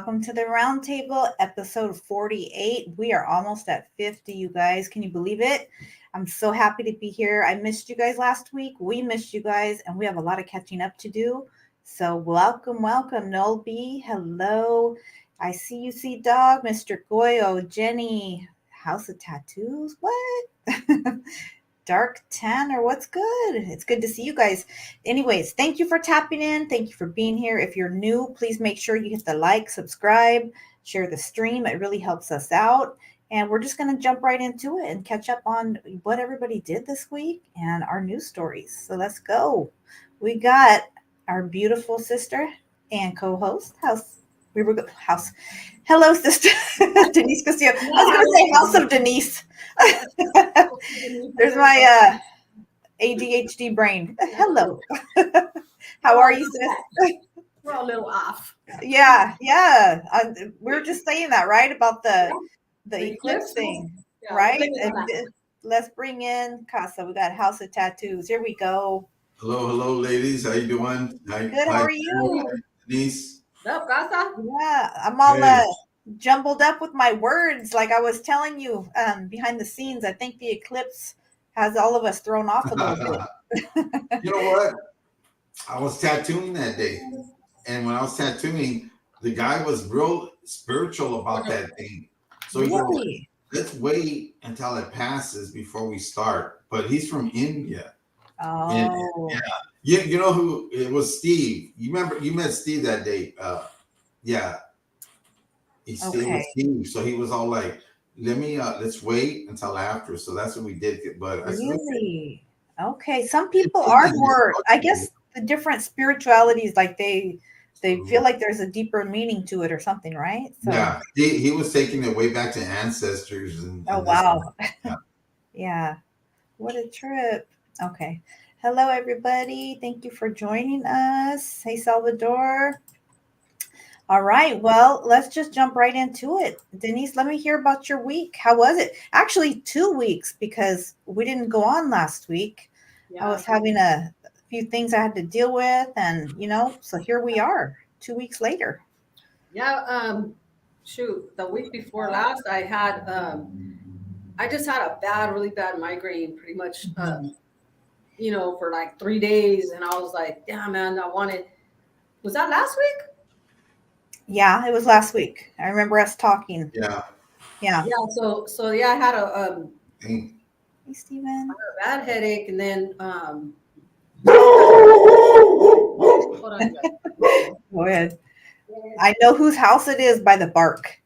welcome to the Roundtable, episode 48. We are almost at 50, you guys. Can you believe it? I'm so happy to be here. I missed you guys last week. We missed you guys, and we have a lot of catching up to do. So welcome, Noel B. Hello. I see you, see dog, Mr. Goyo, Jenny, House of Tattoos. What? Dark 10 or what's good? It's good to see you guys. Anyways, thank you for tapping in. Thank you for being here. If you're new, please make sure you hit the like, subscribe, share the stream. It really helps us out. And we're just going to jump right into it and catch up on what everybody did this week and our news stories. So let's go. We got our beautiful sister and co-host, House. Hello, sister. Denise Castillo. I was going to say House of Denise. There's my ADHD brain. Hello. How are you, sis? We're a little off. Yeah. We were just saying that, right? About the eclipse thing, right? And let's bring in Casa. We got House of Tattoos. Here we go. Hello, ladies. How you doing? Good. How are you? Denise. What's up, Casa? Yeah, I'm all jumbled up with my words. Like I was telling you behind the scenes, I think the eclipse has all of us thrown off a little bit. You know what? I was tattooing that day. And when I was tattooing, the guy was real spiritual about that thing. So he Really? goes, let's wait until it passes before we start. But he's from India. Oh. And, yeah. You know who it was? Steve. You remember you met Steve that day? Yeah. He stayed with Steve. So he was all like, let's wait until after. So that's what we did. But really? Okay. Some people are more, I guess the different spiritualities, like they feel like there's a deeper meaning to it or something, right? So, yeah. He was taking it way back to ancestors. Oh, wow. Yeah. What a trip. Okay. Hello, everybody. Thank you for joining us. Hey, Salvador. All right. Well, let's just jump right into it. Denise, let me hear about your week. How was it? Actually, 2 weeks because we didn't go on last week. Yeah. I was having a few things I had to deal with. And, so here we are 2 weeks later. Yeah. The week before last, I just had a really bad migraine pretty much, for like 3 days. And I was like, yeah, man, was that last week? Yeah, it was last week. I remember us talking. Yeah. So I had Hey, Steven. A bad headache, and then hold on. Go ahead. I know whose house it is by the bark.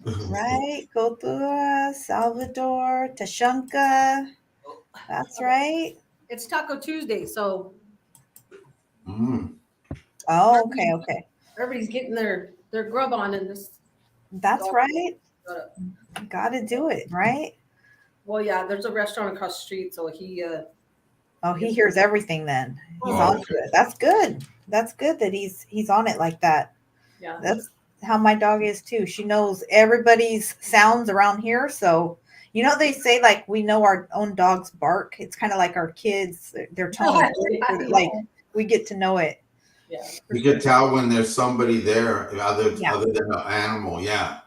Right, Cultura, Salvador, Tashunka. That's right. It's Taco Tuesday, so. Oh, okay. Everybody's getting their grub on in this. That's right. Got to do it, right? Well, yeah. There's a restaurant across the street, so he. He hears everything. Then he's on to it. That's good. That's good that he's on it like that. Yeah. That's how my dog is too. She knows everybody's sounds around here, so. They say like we know our own dog's bark. It's kind of like our kids, their tone. Like we get to know it. Yeah, you can tell when there's somebody there other than an animal. Yeah,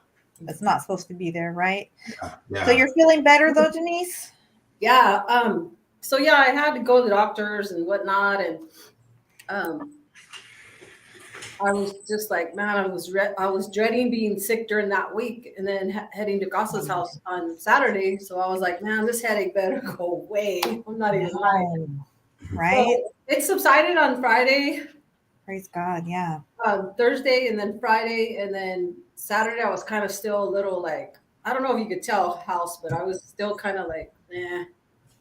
it's not supposed to be there, right? Yeah. So you're feeling better though, Denise? Yeah. So yeah, I had to go to the doctors and whatnot, and I was just like, man, I was dreading being sick during that week, and then heading to Casa's house on Saturday. So I was like, man, this headache better go away. I'm not even lying. Right? So it subsided on Friday. Praise God, yeah. Thursday, and then Friday, and then Saturday, I was kind of still a little like, I don't know if you could tell, House, but I was still kind of like,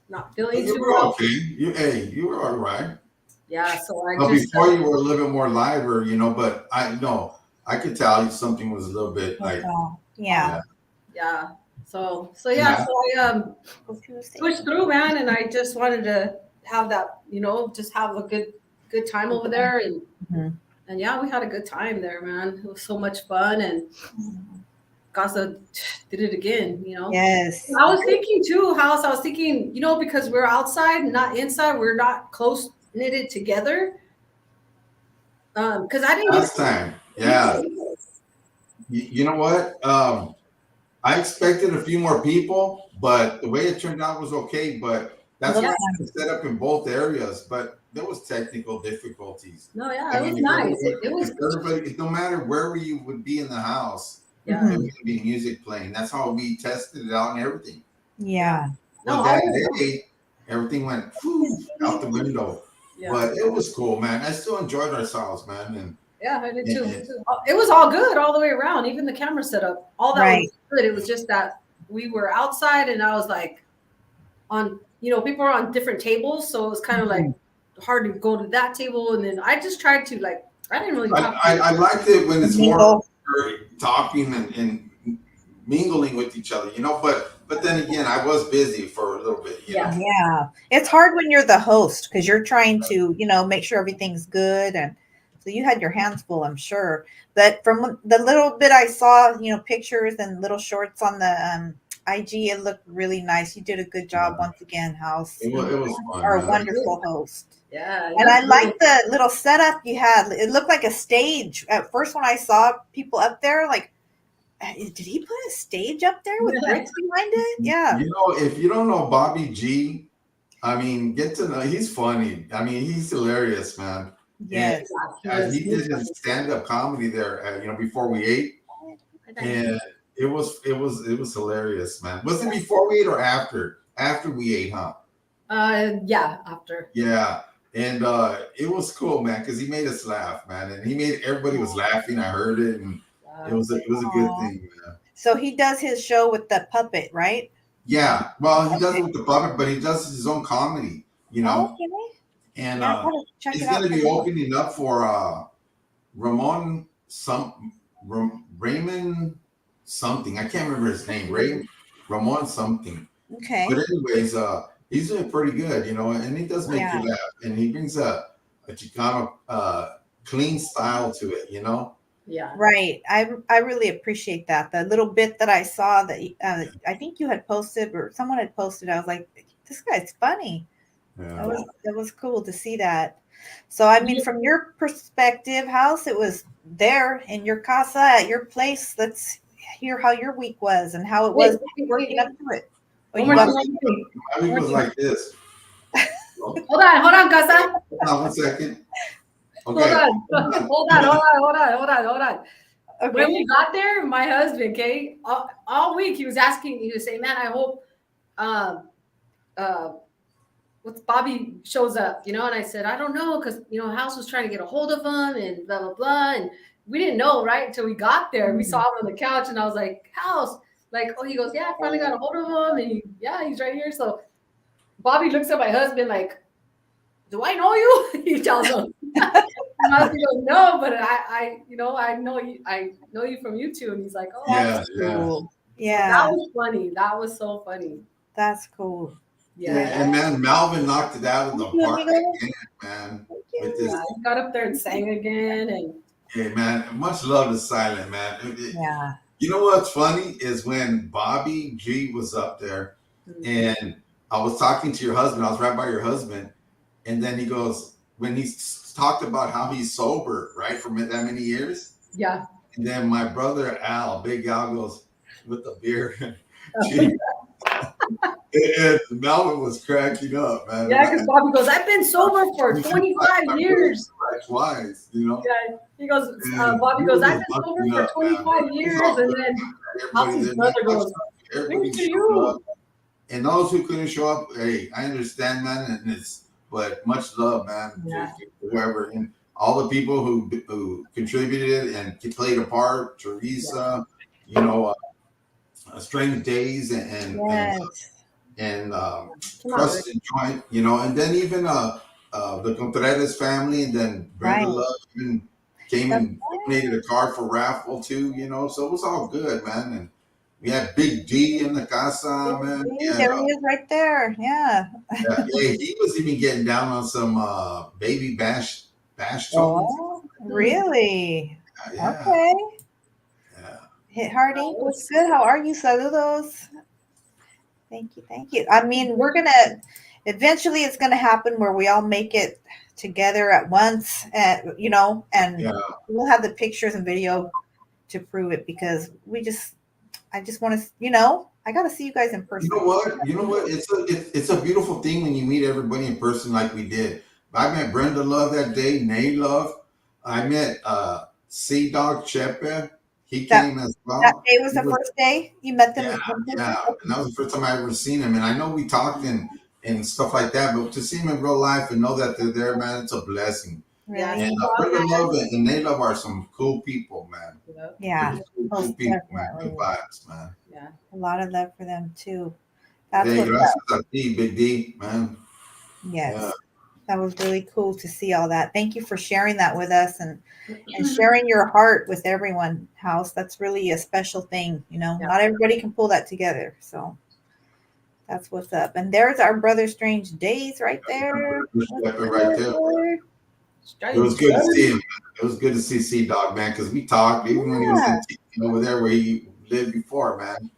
not feeling too well. Okay. You were all right. Yeah, so before you were a little bit more lighter, but I could tell something was a little bit like. Yeah. So I switched through, man, and I just wanted to have that, just have a good time over there, and and yeah, we had a good time there, man. It was so much fun, and Casa did it again, Yes. I was thinking too, House. I was thinking, because we're outside, not inside, we're not close knitted together. Because I didn't last time. Yeah. You know what? I expected a few more people, but the way it turned out was okay. But that's why I set up in both areas. But there was technical difficulties. No, yeah, I it mean, was nice. if everybody, no matter where you would be in the house, Yeah. there was gonna be music playing. That's how we tested it out and everything. Yeah. Well, that day, everything went out the window. Yeah. But it was cool, man. I still enjoyed ourselves, man. And yeah, I did too. It was all good all the way around, even the camera setup. All that was good. It was just that we were outside, and I was like, people are on different tables, so it was kind of like hard to go to that table. And then I just tried to I didn't really talk. I liked it when it's more talking and mingling with each other, But then again, I was busy for a little bit. Yeah. It's hard when you're the host because you're trying to, make sure everything's good. And so you had your hands full, I'm sure. But from the little bit I saw, pictures and little shorts on the IG, it looked really nice. You did a good job once again, House. It was fun. Are a wonderful host. Yeah. And I like the little setup you had. It looked like a stage. At first, when I saw people up there, did he put a stage up there with bricks behind it? Yeah. If you don't know Bobby G, I mean, get to know. He's funny. I mean, he's hilarious, man. Yes. And he did his stand-up comedy there. Before we ate, and it was hilarious, man. Was it before we ate or after? After we ate, huh? Yeah, after. Yeah. And it was cool, man, because he made us laugh, man, and everybody was laughing. I heard it, and it was a good thing, man. So he does his show with the puppet, right? Yeah. Well, he does it with the puppet, but he does his own comedy, Okay. And he's going to be opening up for Raymond something. I can't remember his name. Ramon something. Okay. But anyways, he's doing pretty good, and he does make you laugh, and he brings a Chicano clean style to it, Yeah. Right. I really appreciate that. The little bit that I saw that I think you had posted or someone had posted, I was like, this guy's funny. Yeah. That was cool to see that. So, I mean, from your perspective, House, it was there in your casa at your place. Let's hear how your week was and how it was working up to it. My week was like this. Hold on, casa. One second. Okay. Hold on. Okay. When we got there, my husband, all week he was saying, man, I hope Bobby shows up, and I said, I don't know, because House was trying to get a hold of him and blah blah blah, and we didn't know, right, until we got there. We saw him on the couch, and I was like, House, he goes, yeah, I finally got a hold of him, and he's right here. So Bobby looks at my husband like, do I know you? He tells him. My husband goes, no, but I know you from YouTube. And he's like, oh, yeah, cool. Yeah. That was funny. That was so funny. That's cool. Yeah. And man, Melvin knocked it out of the park again, man. He got up there and sang again. And yeah, man, much love is silent, man. Yeah. You know what's funny is when Bobby G was up there, and I was talking to your husband. I was right by your husband, and then he goes, when he talked about how he's sober, right, for that many years. Yeah. And then my brother Big Al goes with the beer. And Melvin was cracking up, man. Yeah, because Bobby goes, I've been sober for 25 years. Twice, Yeah, he goes, Bobby goes, I've been sober for 25 years. And then House's brother goes, thank you. And those who couldn't show up, hey, I understand, man, but much love, man, to whoever, and all the people who contributed and played a part. Teresa, Strange Days, and Trust and Joint, and then even the Contreras family, and then Brenda Love even came and donated a car for raffle too, so it was all good, man. And we had Big D in the casa, man. There he is right there. Yeah. He was even getting down on some baby bash tones. Oh, really? Yeah. Okay. Yeah. Hit Hardy. What's good? How are you? Saludos. Thank you. Thank you. I mean, eventually it's gonna happen where we all make it together at once, and and we'll have the pictures and video to prove it, because I just want to, I got to see you guys in person. You know what? It's a beautiful thing when you meet everybody in person like we did. I met Brenda Love that day, Nay Love. I met Sea Dog Chepe. He came as well. That day was the first day you met them. Yeah. And that was the first time I ever seen him. And I know we talked and stuff like that, but to see him in real life and know that they're there, man, it's a blessing. Yeah. And Brenda Love and Nay Love are some cool people, man. Yeah. Cool people, man. Good vibes, man. Yeah. A lot of love for them too. That's gracias a ti, Big D, man. Yes. Yeah. That was really cool to see all that. Thank you for sharing that with us and sharing your heart with everyone, House. That's really a special thing. Not everybody can pull that together. So that's what's up. And there's our Brother Strange Days right there. Right there. It was good to see him. It was good to see Sea Dog, man, because we talked even when he was in over there where he lived before, man.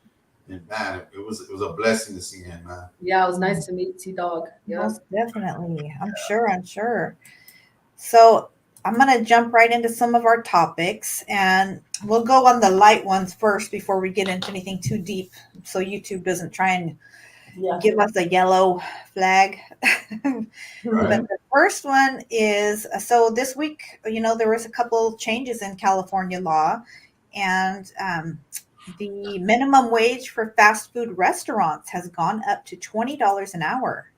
And man, it was a blessing to see him, man. Yeah, it was nice to meet Sea Dog. Yeah. Most definitely. I'm sure. So I'm going to jump right into some of our topics, and we'll go on the light ones first before we get into anything too deep, so YouTube doesn't try and give us a yellow flag. Right. But the first one is, so this week, there was a couple changes in California law, and the minimum wage for fast food restaurants has gone up to $20 an hour.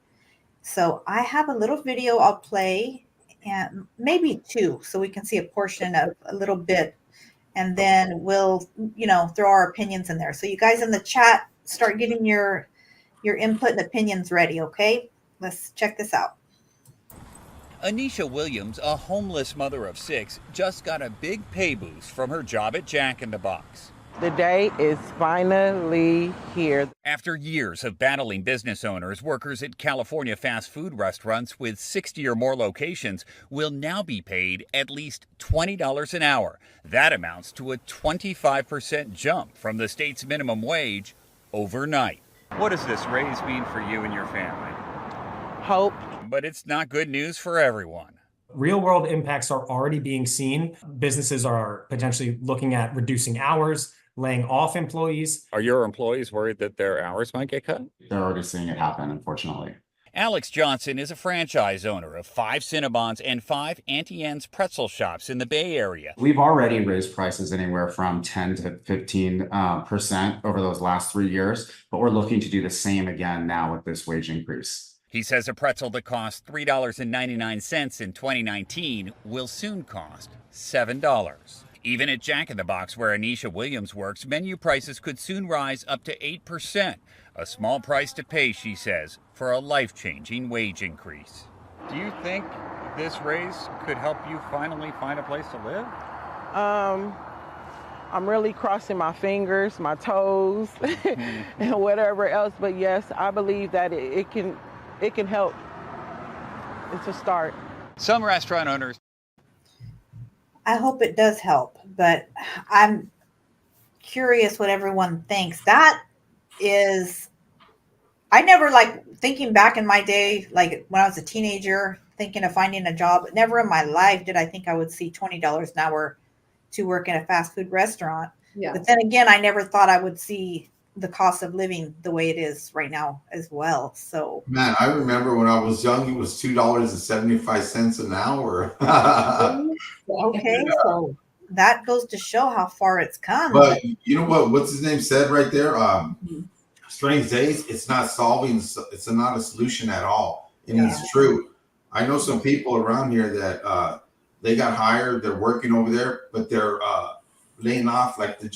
So I have a little video I'll play, and maybe two, so we can see a portion of a little bit, and then we'll, throw our opinions in there. So you guys in the chat, start getting your input and opinions ready, okay? Let's check this out. Anisha Williams, a homeless mother of 6, just got a big pay boost from her job at Jack in the Box. The day is finally here. After years of battling business owners, workers at California fast food restaurants with 60 or more locations will now be paid at least $20 an hour. That amounts to a 25% jump from the state's minimum wage overnight. What does this raise mean for you and your family? Hope. But it's not good news for everyone. Real world impacts are already being seen. Businesses are potentially looking at reducing hours, laying off employees. Are your employees worried that their hours might get cut? They're already seeing it happen, unfortunately. Alex Johnson is a franchise owner of 5 Cinnabons and 5 Auntie Anne's pretzel shops in the Bay Area. We've already raised prices anywhere from 10 to 15% over those last 3 years, but we're looking to do the same again now with this wage increase. He says a pretzel that cost $3.99 in 2019 will soon cost $7. Even at Jack in the Box, where Anisha Williams works, menu prices could soon rise up to 8%. A small price to pay, she says, for a life-changing wage increase. Do you think this raise could help you finally find a place to live? I'm really crossing my fingers, my toes, and whatever else. But yes, I believe that it can help. It's a start. Some restaurant owners. I hope it does help, but I'm curious what everyone thinks. That is, I never, thinking back in my day, like when I was a teenager, thinking of finding a job, never in my life did I think I would see $20 an hour to work in a fast food restaurant. Yeah. But then again, I never thought I would see the cost of living the way it is right now as well. So, man, I remember when I was young, it was $2.75 an hour. Okay, so that goes to show how far it's come. But you know what's his name said right there? Strange Days, it's not solving, it's not a solution at all. And it's true. I know some people around here that they got hired, they're working over there, but they're laying off, like the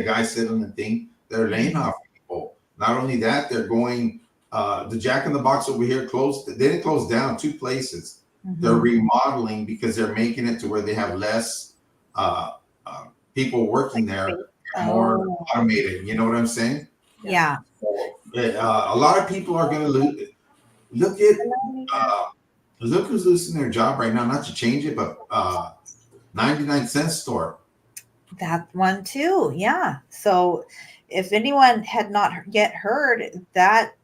guy said on the thing, they're laying off people. Not only that, they're going, the Jack in the Box over here closed, they didn't close down 2 places. They're remodeling because they're making it to where they have less people working there, more automated. You know what I'm saying? Yeah. A lot of people are going to lose. Look who's losing their job right now. Not to change it, but 99-cent store. That one too. Yeah. So if anyone had not yet heard, that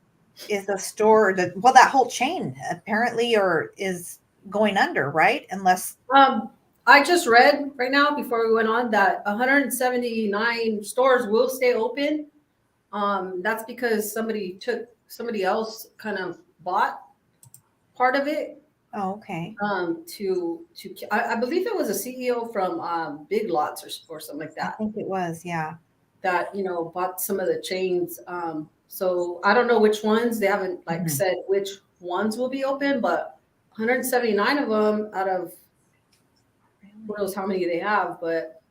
is a store that, well, that whole chain apparently or is going under, right? Unless, I just read right now before we went on that 179 stores will stay open. That's because somebody else kind of bought part of it. oh, okay. I believe it was a CEO from Big Lots or something like I that think it was, yeah. that bought some of the chains. So I don't know which ones. They haven't Mhm. said which ones will be open, but 179 of them out of who knows how many they have. But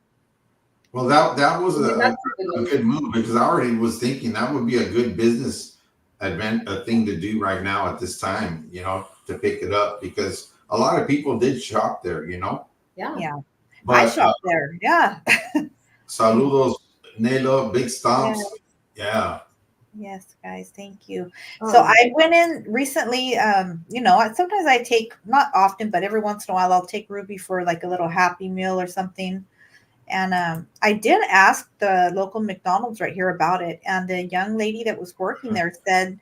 Well, that was I mean, a that's good a news. good move because I already was thinking that would be a good business a thing to do right now at this time, to pick it up because a lot of people did shop there, Yeah. Yeah. I But shop there. Yeah. saludos, Nelo, big Yeah. stomps. Yeah. Yes, guys, thank you. So Um, I went in recently, sometimes I take, not often, but every once in a while I'll take Ruby for like a little happy meal or something. And I did ask the local McDonald's right here about it. And the young lady that was working there said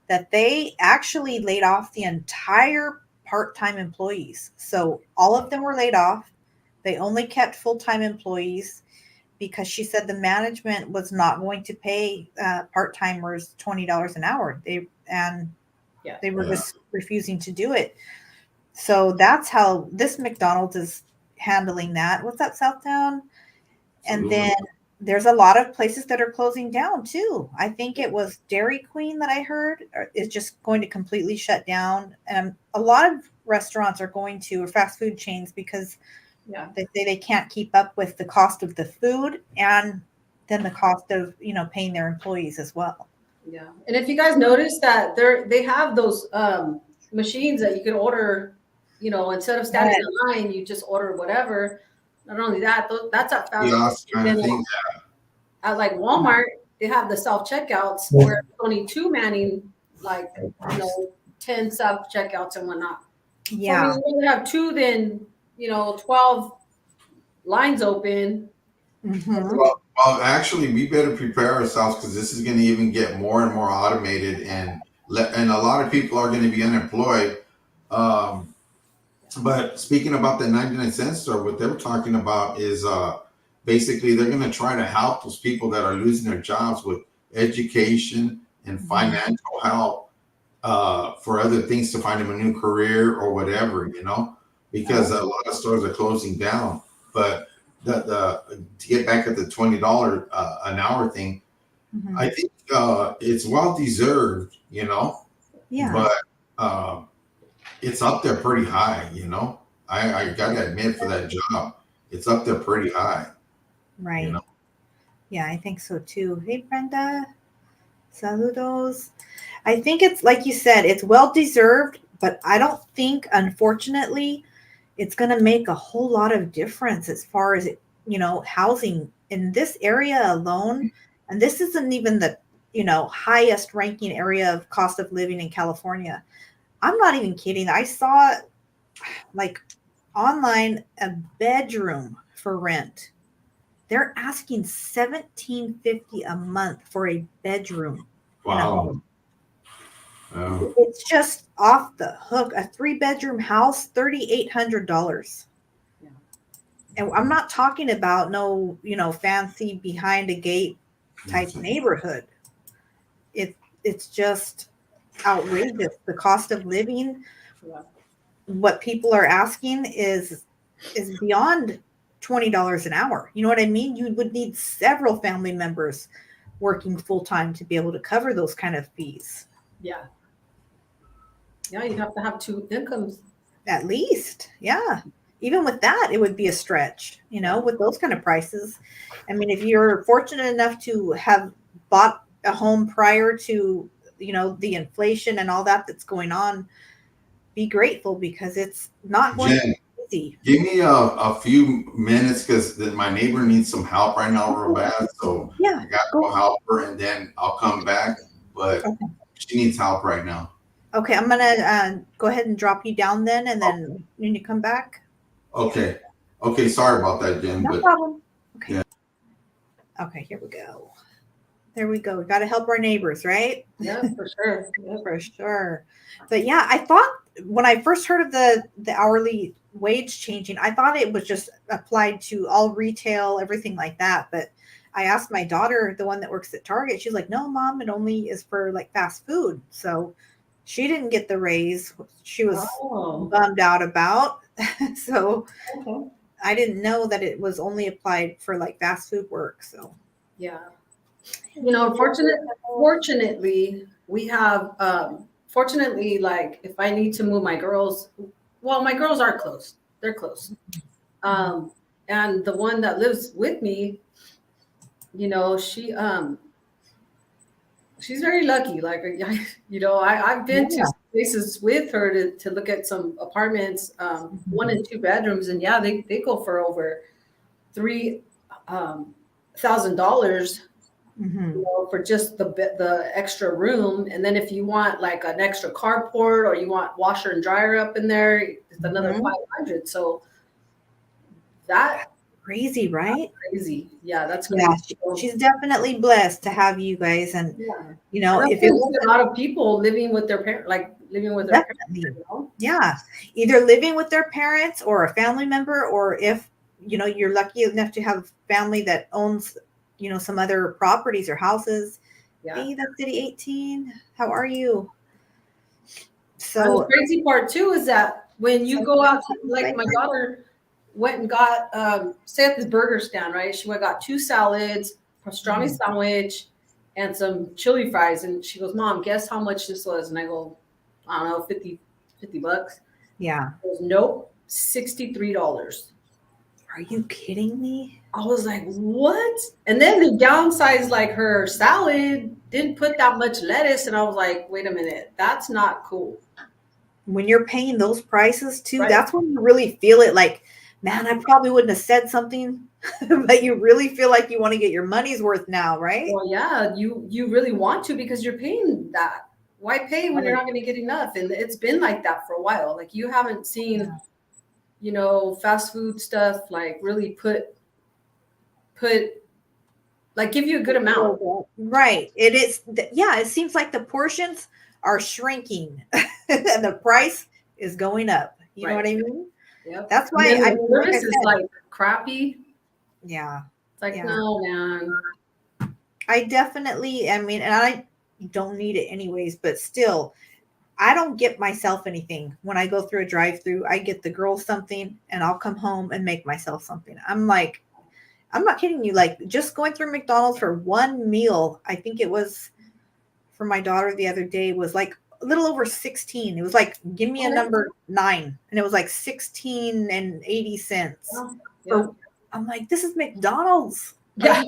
that they actually laid off the entire part-time employees. So all of them were laid off. They only kept full-time employees because she said the management was not going to pay part-timers $20 an hour. Yeah. They were Yeah. just refusing to do it. So that's how this McDonald's is handling that. What's that, Southtown? And Absolutely. then there's a lot of places that are closing down too. I think it was Dairy Queen that I heard is just going to completely shut down. And a lot of restaurants are going to, or fast food chains, because yeah. they say they can't keep up with the cost of the food and then the cost of, paying their employees as well. Yeah. And if you guys notice that they have those machines that you can order, instead of standing in line, you just order whatever. Not only that, that's at fast food. Kiosk kind of Then thing. at like Walmart, they have the self checkouts where it's only two manning, like 10 self checkouts and whatnot. Yeah. So we have two, then 12 lines open. Mm-hmm. Well, actually, we better prepare ourselves because this is going to even get more and more automated, and a lot of people are going to be unemployed. But speaking about the 99-cent store, what they're talking about is basically they're going to try to help those people that are losing their jobs with education and financial help for other things to find them a new career or whatever, because a lot of stores are closing down. But the to get back at the $20 an hour thing, I think it's well deserved, Yeah. but it's up there pretty high, I gotta admit for that job, it's up there pretty high. Right. Yeah, I think so too. Hey, Brenda. Saludos. I think it's like you said, it's well deserved, but I don't think, unfortunately, it's going to make a whole lot of difference as far as, housing in this area alone. And this isn't even the, highest ranking area of cost of living in California. I'm not even kidding. I saw like online a bedroom for rent. They're asking $17.50 a month for a bedroom. Wow. It's just off the hook. A 3-bedroom house, $3,800. Yeah. And I'm not talking about no, fancy behind a gate type neighborhood. It's just outrageous. The cost of living, what people are asking is beyond $20 an hour. You know what I mean? You would need several family members working full time to be able to cover those kind of fees. Yeah. Yeah, you'd have to have two incomes. At least, yeah. Even with that, it would be a stretch, with those kind of prices. I mean, if you're fortunate enough to have bought a home prior to, the inflation and all that's going on, be grateful because it's not going to be easy. Give me a few minutes because my neighbor needs some help right now real bad. So Yeah, I got to go help her and then I'll come back. But she needs help right now. Okay, I'm gonna go ahead and drop you down then, and then when you come back. Okay. Okay, sorry about that, Jen. No problem. Okay. Yeah. Okay, here we go. There we go. We got to help our neighbors, right? Yeah, for sure. Yeah. For sure. But yeah, I thought when I first heard of the hourly wage changing, I thought it was just applied to all retail, everything like that. But I asked my daughter, the one that works at Target, she's like, no, mom, it only is for like fast food. So she didn't get the raise. She was bummed out about. So Okay. I didn't know that it was only applied for like fast food work. So Yeah. You know, fortunately, we have, fortunately, like if I need to move my girls, well, my girls are close. They're close. And the one that lives with me, you know, she's very lucky. Like, you know, I've been to places with her to look at some apartments, 1 and 2 bedrooms. And yeah, they go for over $3,000. You know, for just the extra room, and then if you want like an extra carport or you want washer and dryer up in there, it's another 500. So that crazy, right? Crazy, yeah, that's crazy. Yeah, she's definitely blessed to have you guys, and you know, if it was a lot of people living with their parents, like living with their parents, you know? Yeah, either living with their parents or a family member, or if you know you're lucky enough to have family that owns, you know, some other properties or houses. Yeah. Hey, that's City 18. How are you? So and the crazy part too is that when you go out, like my daughter went and got, say at this burger stand, right? She went and got 2 salads, a pastrami sandwich, and some chili fries. And she goes, Mom, guess how much this was? And I go, I don't know, 50 bucks. Yeah. She goes, nope, $63. Are you kidding me? I was like, what? And then they downsized like her salad, didn't put that much lettuce. And I was like, wait a minute, that's not cool. When you're paying those prices too, that's when you really feel it. Like, man, I probably wouldn't have said something, but you really feel like you want to get your money's worth now, right? Well, yeah, you really want to because you're paying that. Why pay when you're not going to get enough? And it's been like that for a while. Like you haven't seen, you know, fast food stuff like really put like give you a good amount. Right. It is. Yeah. It seems like the portions are shrinking and the price is going up. You know what I mean? Yep. That's why I service is like crappy. Yeah. It's like, no, man. I definitely, I mean, and I don't need it anyways, but still, I don't get myself anything when I go through a drive-through. I get the girls something and I'll come home and make myself something. I'm like, I'm not kidding you. Like just going through McDonald's for one meal, I think it was for my daughter the other day was like a little over 16. It was like, give me a number 9. And it was like 16 and 80 cents. I'm like, this is McDonald's. Yeah.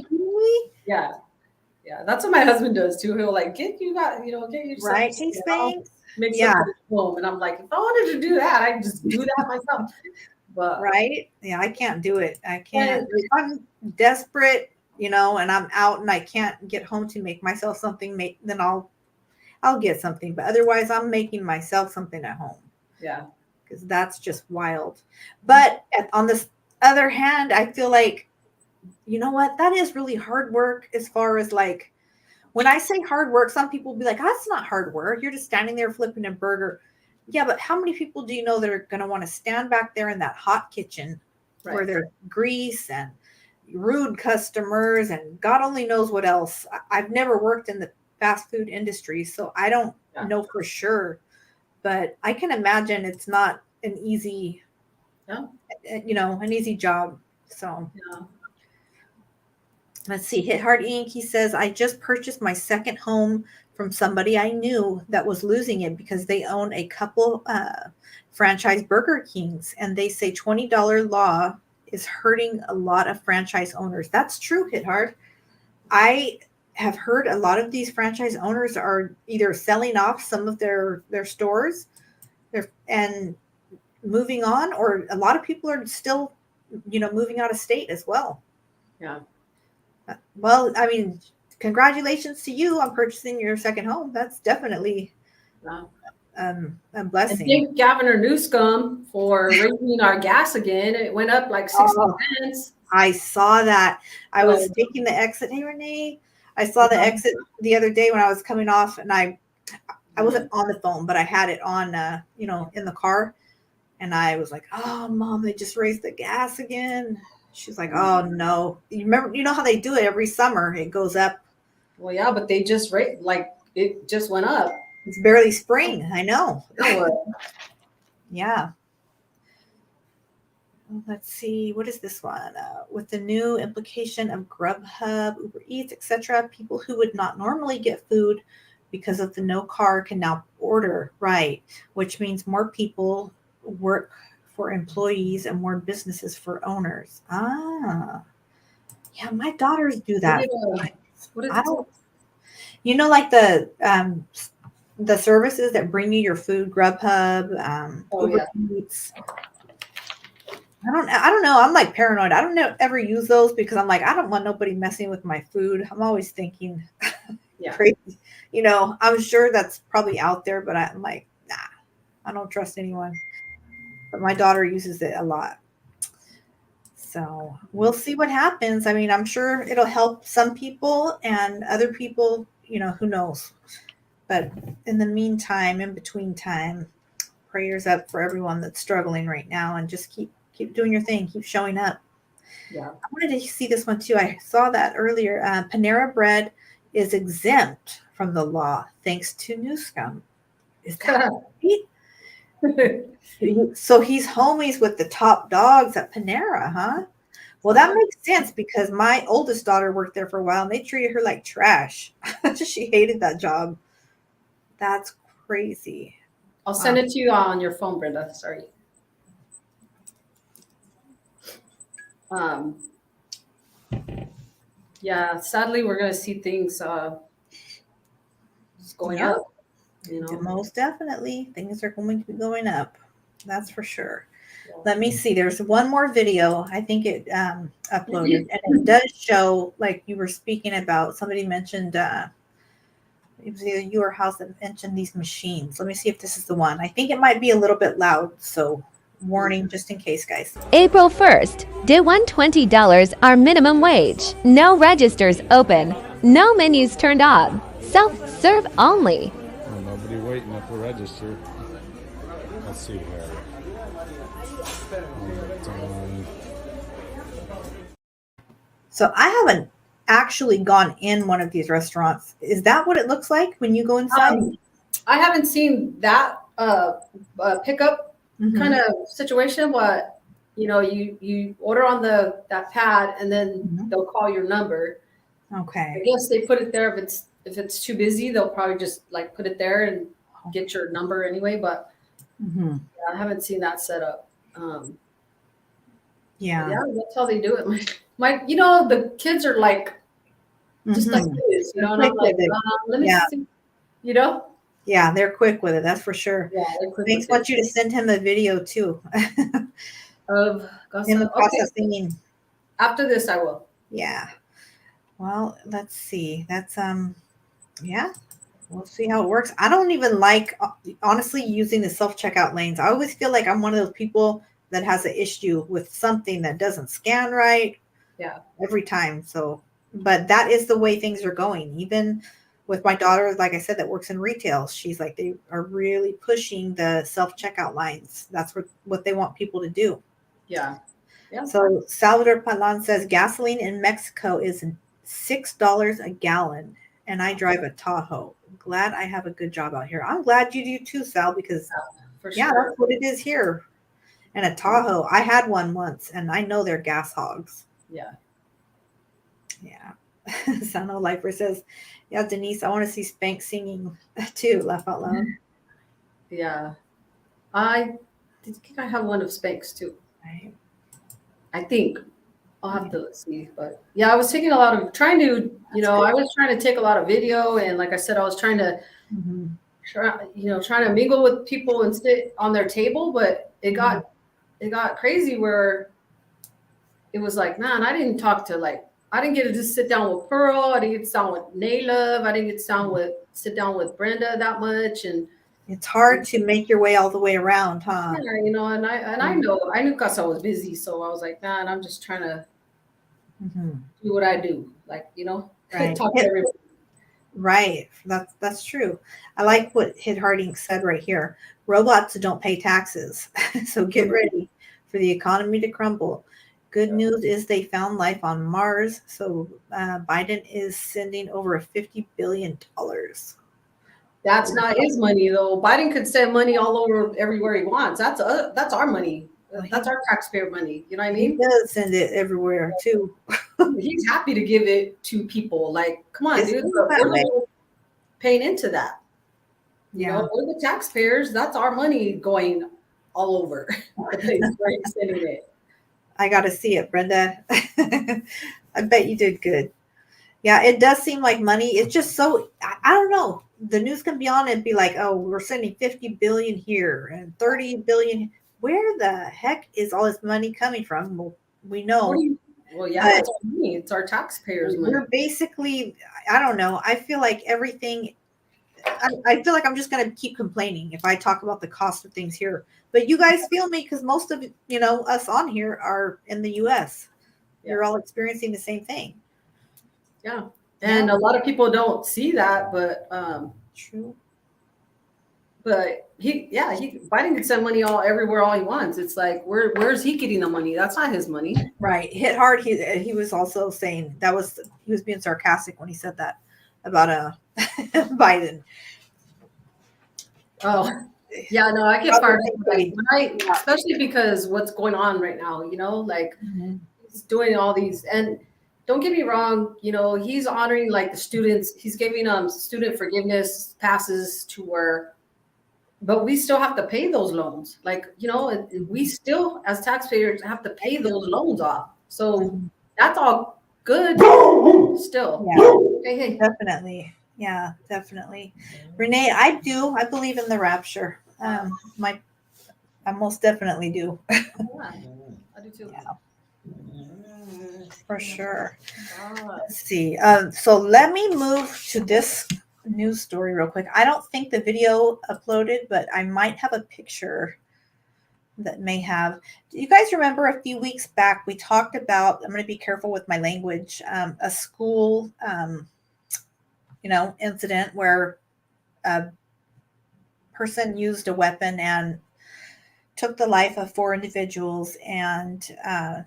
Yeah. Yeah. That's what my husband does too. He'll like, get you right. Hey, thanks. Make some home. And I'm like, if I wanted to do that, I'd just do that myself. But right. Yeah. I can't do it. I can't. If I'm desperate, you know, and I'm out and I can't get home to make myself something, then I'll get something. But otherwise I'm making myself something at home. Yeah. Because that's just wild. But on this other hand, I feel like, you know what, that is really hard work. As far as like, when I say hard work, some people will be like, that's not hard work. You're just standing there flipping a burger. Yeah, but how many people do you know that are going to want to stand back there in that hot kitchen where there's grease and rude customers and God only knows what else? I've never worked in the fast food industry, so I don't know for sure, but I can imagine it's not an easy, you know, an easy job. So let's see. Hit Hard Inc. He says, I just purchased my second home from somebody I knew that was losing it because they own a couple franchise Burger Kings, and they say $20 law is hurting a lot of franchise owners. That's true, Hit Hard. I have heard a lot of these franchise owners are either selling off some of their stores and moving on, or a lot of people are still, you know, moving out of state as well. Yeah. Well, I mean, congratulations to you on purchasing your second home. That's definitely a blessing. And thank Governor Newsom for raising our gas again. It went up like 60 cents. I saw that. I was Oh. taking the exit. Hey, Renee. I saw the exit the other day when I was coming off, and I wasn't on the phone, but I had it on, in the car. And I was like, oh, Mom, they just raised the gas again. She's like, oh, no. You know how they do it every summer? It goes up. Well, yeah, but they just it just went up. It's barely spring. I know. Yeah. Let's see. What is this one? With the new implication of Grubhub, Uber Eats, etc., people who would not normally get food because of the no car can now order, right? Which means more people work for employees and more businesses for owners. Ah, yeah, my daughters do that. What is I don't, like the services that bring you your food, Grubhub, Uber Eats. I don't know. I'm like paranoid. I don't ever use those because I'm like, I don't want nobody messing with my food. I'm always thinking crazy. I'm sure that's probably out there, but I'm like, nah, I don't trust anyone. But my daughter uses it a lot. So we'll see what happens. I mean, I'm sure it'll help some people and other people, who knows. But in the meantime, in between time, prayers up for everyone that's struggling right now, and just keep doing your thing. Keep showing up. Yeah. I wanted to see this one too. I saw that earlier. Panera Bread is exempt from the law thanks to Newscom. Is that right? So he's homies with the top dogs at Panera, huh? Well, that makes sense because my oldest daughter worked there for a while and they treated her like trash. She hated that job. That's crazy. I'll send it to you on your phone, Brenda. Sorry. Yeah, sadly, we're going to see things going up. Most definitely, things are going to be going up. That's for sure. Yeah. Let me see. There's one more video. I think it uploaded, and it does show, like you were speaking about. Somebody mentioned it was either you or House that mentioned these machines. Let me see if this is the one. I think it might be a little bit loud, so warning just in case, guys. April 1st, due $120 our minimum wage. No registers open. No menus turned on. Self-serve only. Well, nobody waiting at the register. Let's see here. So I haven't actually gone in one of these restaurants. Is that what it looks like when you go inside? I haven't seen that pickup kind of situation, but you order on that pad and then they'll call your number. Okay. I guess they put it there if it's too busy, they'll probably just like put it there and get your number anyway. But yeah, I haven't seen that set up. Yeah, that's how they do it. The kids are like just like this, and I'm like, let me see, Yeah, they're quick with it. That's for sure. Yeah, they're quick. Thanks. Want you to send him a video too. Of in the process singing. After this, I will. Yeah. Well, let's see. That's yeah. We'll see how it works. I don't even like, honestly, using the self-checkout lanes. I always feel like I'm one of those people that has an issue with something that doesn't scan right. Yeah. Every time. So, but that is the way things are going. Even with my daughter, like I said, that works in retail, she's like, they are really pushing the self-checkout lines. That's what they want people to do. Yeah. Yeah. So Salvador Palan says gasoline in Mexico is $6 a gallon, and I drive a Tahoe. Glad I have a good job out here. I'm glad you do too, Sal, because that's what it is here. And a Tahoe, I had one once, and I know they're gas hogs. Yeah. Yeah. Sano Lifer says, yeah, Denise, I want to see Spank singing too. Laugh out loud. Yeah. I think I have one of Spank's too. Right. I think I'll have to see, but yeah, I was taking a lot of trying to take a lot of video, and like I said, I was trying to trying to mingle with people and sit on their table, but it got crazy where it was like, man, I didn't get to just sit down with Pearl, I didn't get to sit down with Naylove, I didn't get to sit down with Brenda that much, and it's hard to make your way all the way around, huh? Yeah, and I knew because I was busy, so I was like, man, I'm just trying to do what I do, like, Right. talk to everybody. Right. That's true. I like what Hid Harding said right here. Robots don't pay taxes. So get ready for the economy to crumble. Good news is they found life on Mars. So Biden is sending over $50 billion. That's not his money though. Biden could send money all over everywhere he wants. That's our money. That's our taxpayer money. You know what I mean? He does send it everywhere too. He's happy to give it to people. Like, come on, It's dude. that We're way. paying into that. Yeah. We're the taxpayers. That's our money going all over the place, right? Sending it. I got to see it, Brenda. I bet you did good. Yeah, it does seem like money. It's just so, I don't know. The news can be on and be like, oh, we're sending 50 billion here and 30 billion. Where the heck is all this money coming from? Well, we know. Well, yeah, it's our money. It's our taxpayers' money. We're basically, I don't know. I feel like everything, I feel like I'm just going to keep complaining if I talk about the cost of things here. But you guys feel me because most of, us on here are in the U.S. You're all experiencing the same thing. Yeah. And a lot of people don't see that, but true. But Biden can send money everywhere all he wants. It's like, where's he getting the money? That's not his money. Right. Hit hard. He was also saying he was being sarcastic when he said that about Biden. Oh, yeah, no, I get fired up. Like, especially because what's going on right now, like he's doing all these, and don't get me wrong, he's honoring like the students, he's giving student forgiveness passes to where, but we still have to pay those loans. Like, we still as taxpayers have to pay those loans off. So that's all good still. Yeah. Hey. Definitely. Yeah, definitely. Renee, I believe in the rapture. I most definitely do. Yeah, I do too. Yeah. For sure. Let's see. So let me move to this news story real quick. I don't think the video uploaded, but I might have a picture that may have. Do you guys remember a few weeks back we talked about, I'm going to be careful with my language, a school incident where a person used a weapon and took the life of 4 individuals and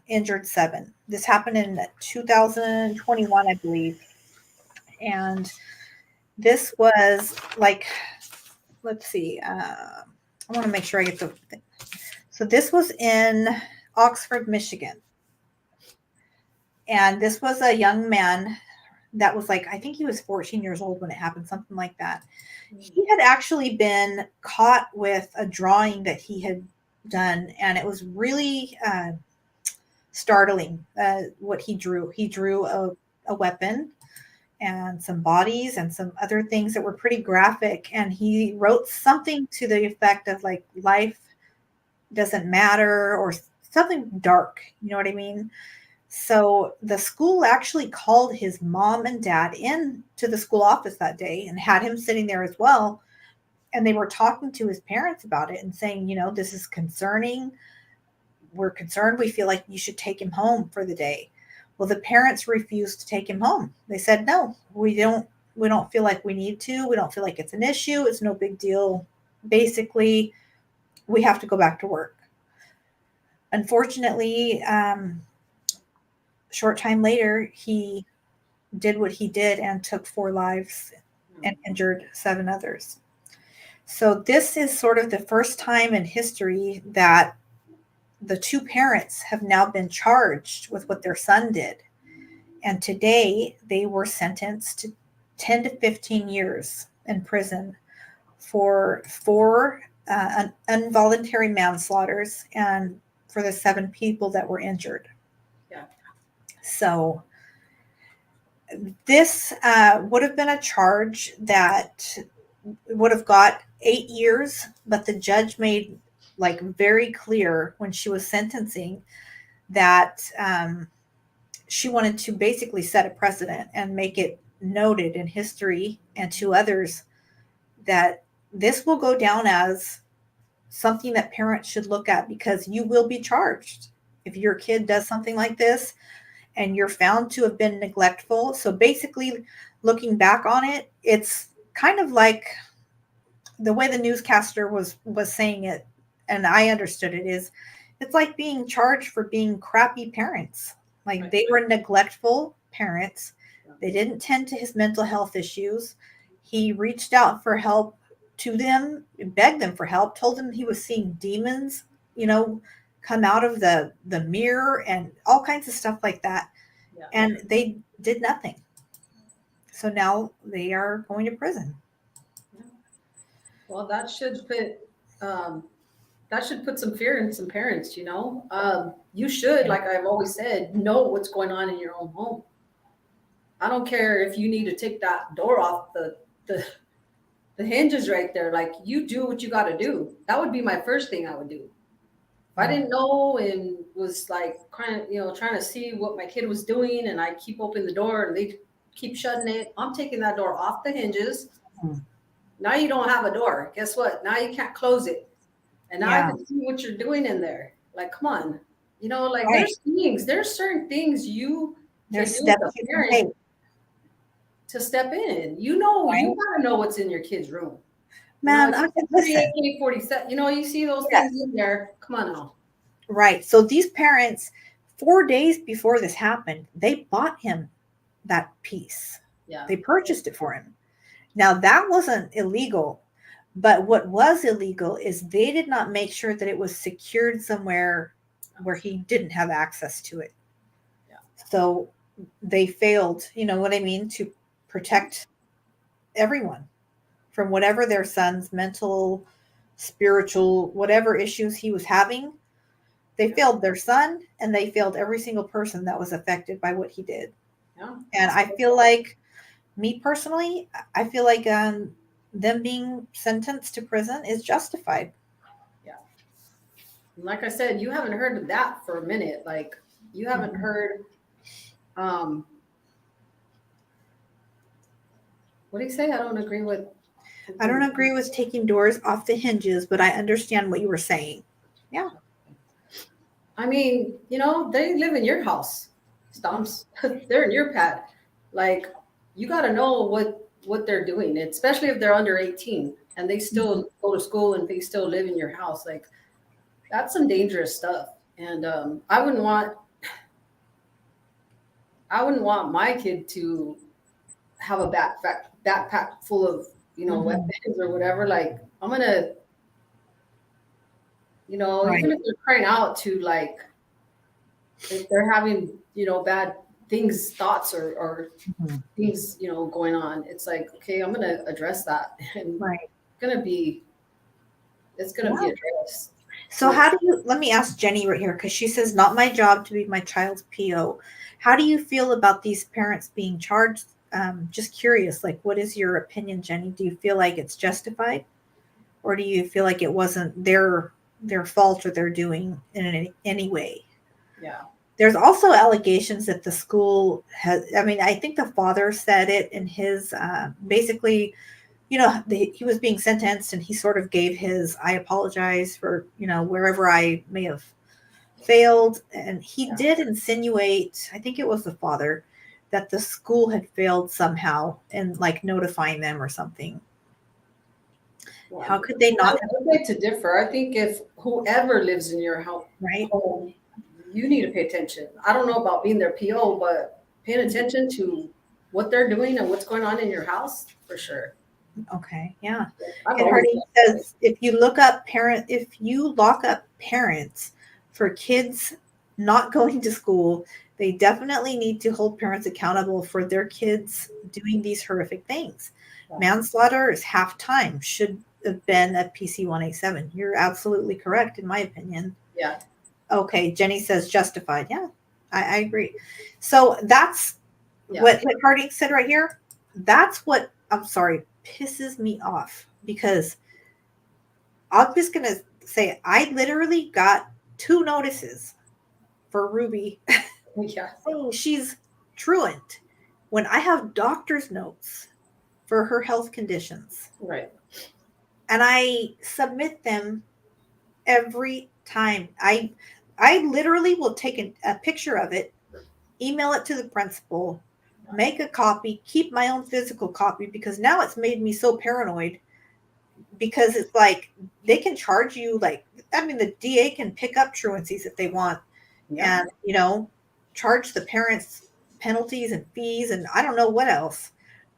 injured 7. This happened in 2021, I believe. And this was like, let's see. I want to make sure I get the thing. So this was in Oxford, Michigan. And this was a young man that was like, I think he was 14 years old when it happened, something like that. He had actually been caught with a drawing that he had done, and it was really startling what he drew. He drew a weapon and some bodies and some other things that were pretty graphic, and he wrote something to the effect of like, life doesn't matter, or something dark, you know what I mean? So the school actually called his mom and dad in to the school office that day and had him sitting there as well. And they were talking to his parents about it and saying, this is concerning. We're concerned. We feel like you should take him home for the day. Well, the parents refused to take him home. They said, no, we don't feel like we need to. We don't feel like it's an issue. It's no big deal. Basically, we have to go back to work. Unfortunately, short time later, he did what he did and took 4 lives and injured 7 others. So this is sort of the first time in history that the 2 parents have now been charged with what their son did. And today they were sentenced to 10 to 15 years in prison for 4 involuntary manslaughters and for the 7 people that were injured. Yeah. So this would have been a charge that would have got 8 years, but the judge made like very clear when she was sentencing that she wanted to basically set a precedent and make it noted in history and to others that this will go down as something that parents should look at, because you will be charged if your kid does something like this. and you're found to have been neglectful. So basically, looking back on it, it's kind of like the way the newscaster was saying it, and I understood it, is it's like being charged for being crappy parents. Like they were neglectful parents. They didn't tend to his mental health issues. He reached out for help to them, begged them for help, told them he was seeing demons, come out of the mirror and all kinds of stuff like that. Yeah. And they did nothing. So now they are going to prison. Well, that should put some fear in some parents, you should, like I've always said, know what's going on in your own home. I don't care if you need to take that door off the hinges right there. Like, you do what you got to do. That would be my first thing I would do. If I didn't know and was like trying to see what my kid was doing, and I keep opening the door and they keep shutting it, I'm taking that door off the hinges. Now you don't have a door. Guess what? Now you can't close it. And now I can see what you're doing in there. Like, come on. There's certain things you can do as a parent to step in. You gotta know what's in your kid's room. Man, AK47, you see those things in there. Come on now. Right. So these parents, 4 days before this happened, they bought him that piece. Yeah. They purchased it for him. Now that wasn't illegal, but what was illegal is they did not make sure that it was secured somewhere where he didn't have access to it. Yeah. So they failed, to protect everyone from whatever their son's mental, spiritual, whatever issues he was having. They failed their son, and they failed every single person that was affected by what he did. Yeah. And I feel like, me personally, I feel like them being sentenced to prison is justified. Yeah. Like I said, you haven't heard of that for a minute. Like, you haven't heard, what do you say? I don't agree with taking doors off the hinges, but I understand what you were saying. Yeah. I mean, they live in your house, Stomps. They're in your pad. Like, you got to know what they're doing, especially if they're under 18 and they still go to school and they still live in your house. Like, that's some dangerous stuff. And I wouldn't want my kid to have a backpack full of, weapons or whatever. Like, I'm going to, even if they're crying out to, like, if they're having, bad things, thoughts or things, going on, it's like, okay, I'm going to address that. And it's going to be addressed. So let me ask Jenny right here, because she says, not my job to be my child's PO. How do you feel about these parents being charged? Just curious, like, what is your opinion, Jenny? Do you feel like it's justified, or do you feel like it wasn't their fault or their doing in any way? Yeah. There's also allegations that the school I think the father said it in his, basically, he was being sentenced and he sort of gave his, I apologize for, wherever I may have failed. And he did insinuate, I think it was the father, that the school had failed somehow in, like, notifying them or something. Well, how could they not? I beg to differ. I think if whoever lives in your house, home, you need to pay attention. I don't know about being their PO, but paying attention to what they're doing and what's going on in your house, for sure. Okay, yeah. And Hardy says, if you lock up parents for kids not going to school, they definitely need to hold parents accountable for their kids doing these horrific things. Manslaughter is half time, should have been a PC 187. You're absolutely correct, in my opinion. Yeah. Okay, Jenny says justified. Yeah, I agree. So that's what Harding said right here. That's what, I'm sorry, pisses me off, because I'm just going to say I literally got 2 notices for Ruby. Yeah. Saying she's truant when I have doctor's notes for her health conditions. Right. And I submit them every time. I literally will take a picture of it email it to the principal, make a copy, keep my own physical copy, because now it's made me so paranoid, because it's like they can charge you, like, I mean, the DA can pick up truancies if they want, and, you know, charge the parents penalties and fees and I don't know what else,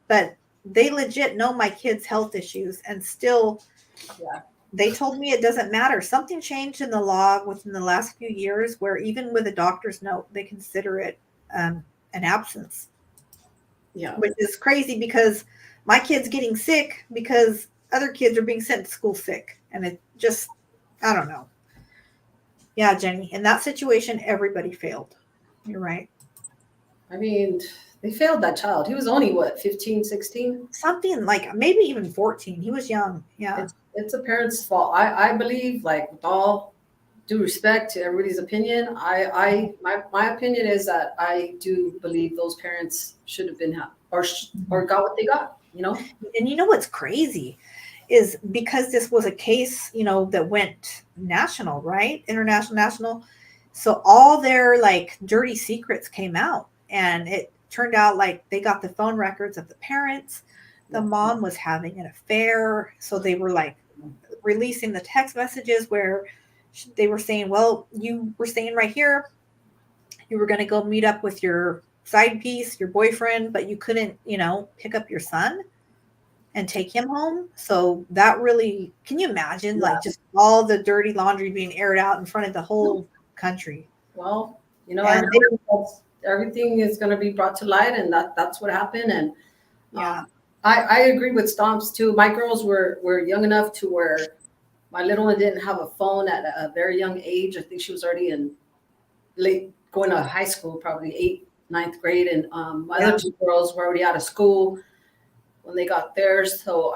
but they legit know my kids' health issues, and still they told me it doesn't matter. Something changed in the law within the last few years where even with a doctor's note, they consider it an absence. Yeah. Which is crazy, because my kid's getting sick because other kids are being sent to school sick. And it just, I don't know. Yeah, Jenny, in that situation, everybody failed. You're right. I mean, they failed that child. He was only, what, 15, 16? Something like maybe even 14. He was young. Yeah. It's a parent's fault. I believe, like, with all due respect to everybody's opinion, my opinion is that I do believe those parents should have been or got what they got, you know? And you know what's crazy is, because this was a case, you know, that went national, right? International, national. So all their like dirty secrets came out, and it turned out like they got the phone records of the parents. The mom was having an affair. So they were like releasing the text messages where they were saying, well, you were staying right here. You were going to go meet up with your side piece, your boyfriend, but you couldn't, you know, pick up your son and take him home. So that really, can you imagine like just all the dirty laundry being aired out in front of the whole country? Well, you know, everything is going to be brought to light, and that's what happened. And I agree with Stomps too. My girls were young enough to where my little one didn't have a phone at a very young age. I think she was already in going to high school, probably 8th, 9th grade. And my other two girls were already out of school when they got theirs. So,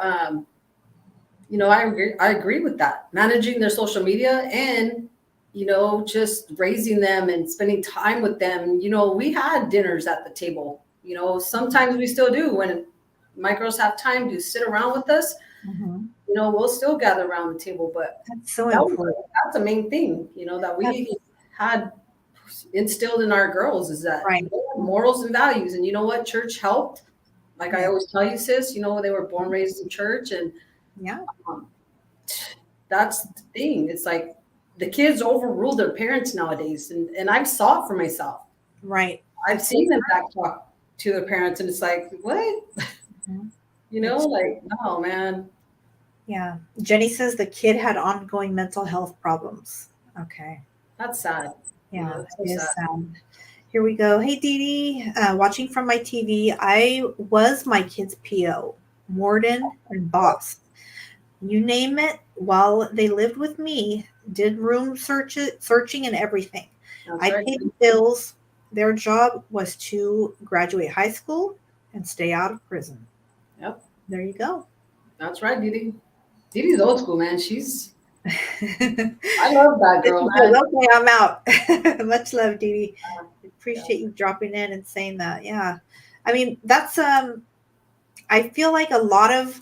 you know, I agree with that. Managing their social media and, you know, just raising them and spending time with them. You know, we had dinners at the table. You know, sometimes we still do when my girls have time to sit around with us. You know, we'll still gather around the table, but that's so important. That's the main thing, you know, that we had instilled in our girls, is that morals and values. And you know what? Church helped. Like I always tell you, sis, you know, they were born, raised in church, and that's the thing. It's like the kids overrule their parents nowadays, and I've saw it for myself. Right. I've seen them back talk to their parents, and it's like, what? You know, like, no, man. Yeah. Jenny says the kid had ongoing mental health problems. Okay. That's sad. Yeah, it is sad. Here we go. Hey, Dee Dee. Watching from my TV, I was my kid's PO, warden, and boss. You name it, while they lived with me, did room searching and everything. I paid bills. Their job was to graduate high school and stay out of prison. Yep. There you go. That's right, Dee Dee. Dee Dee's old school, man. I love that girl, man. Okay, I'm out. Much love, Dee Dee. Appreciate you dropping in and saying that. Yeah. I mean, that's, I feel like a lot of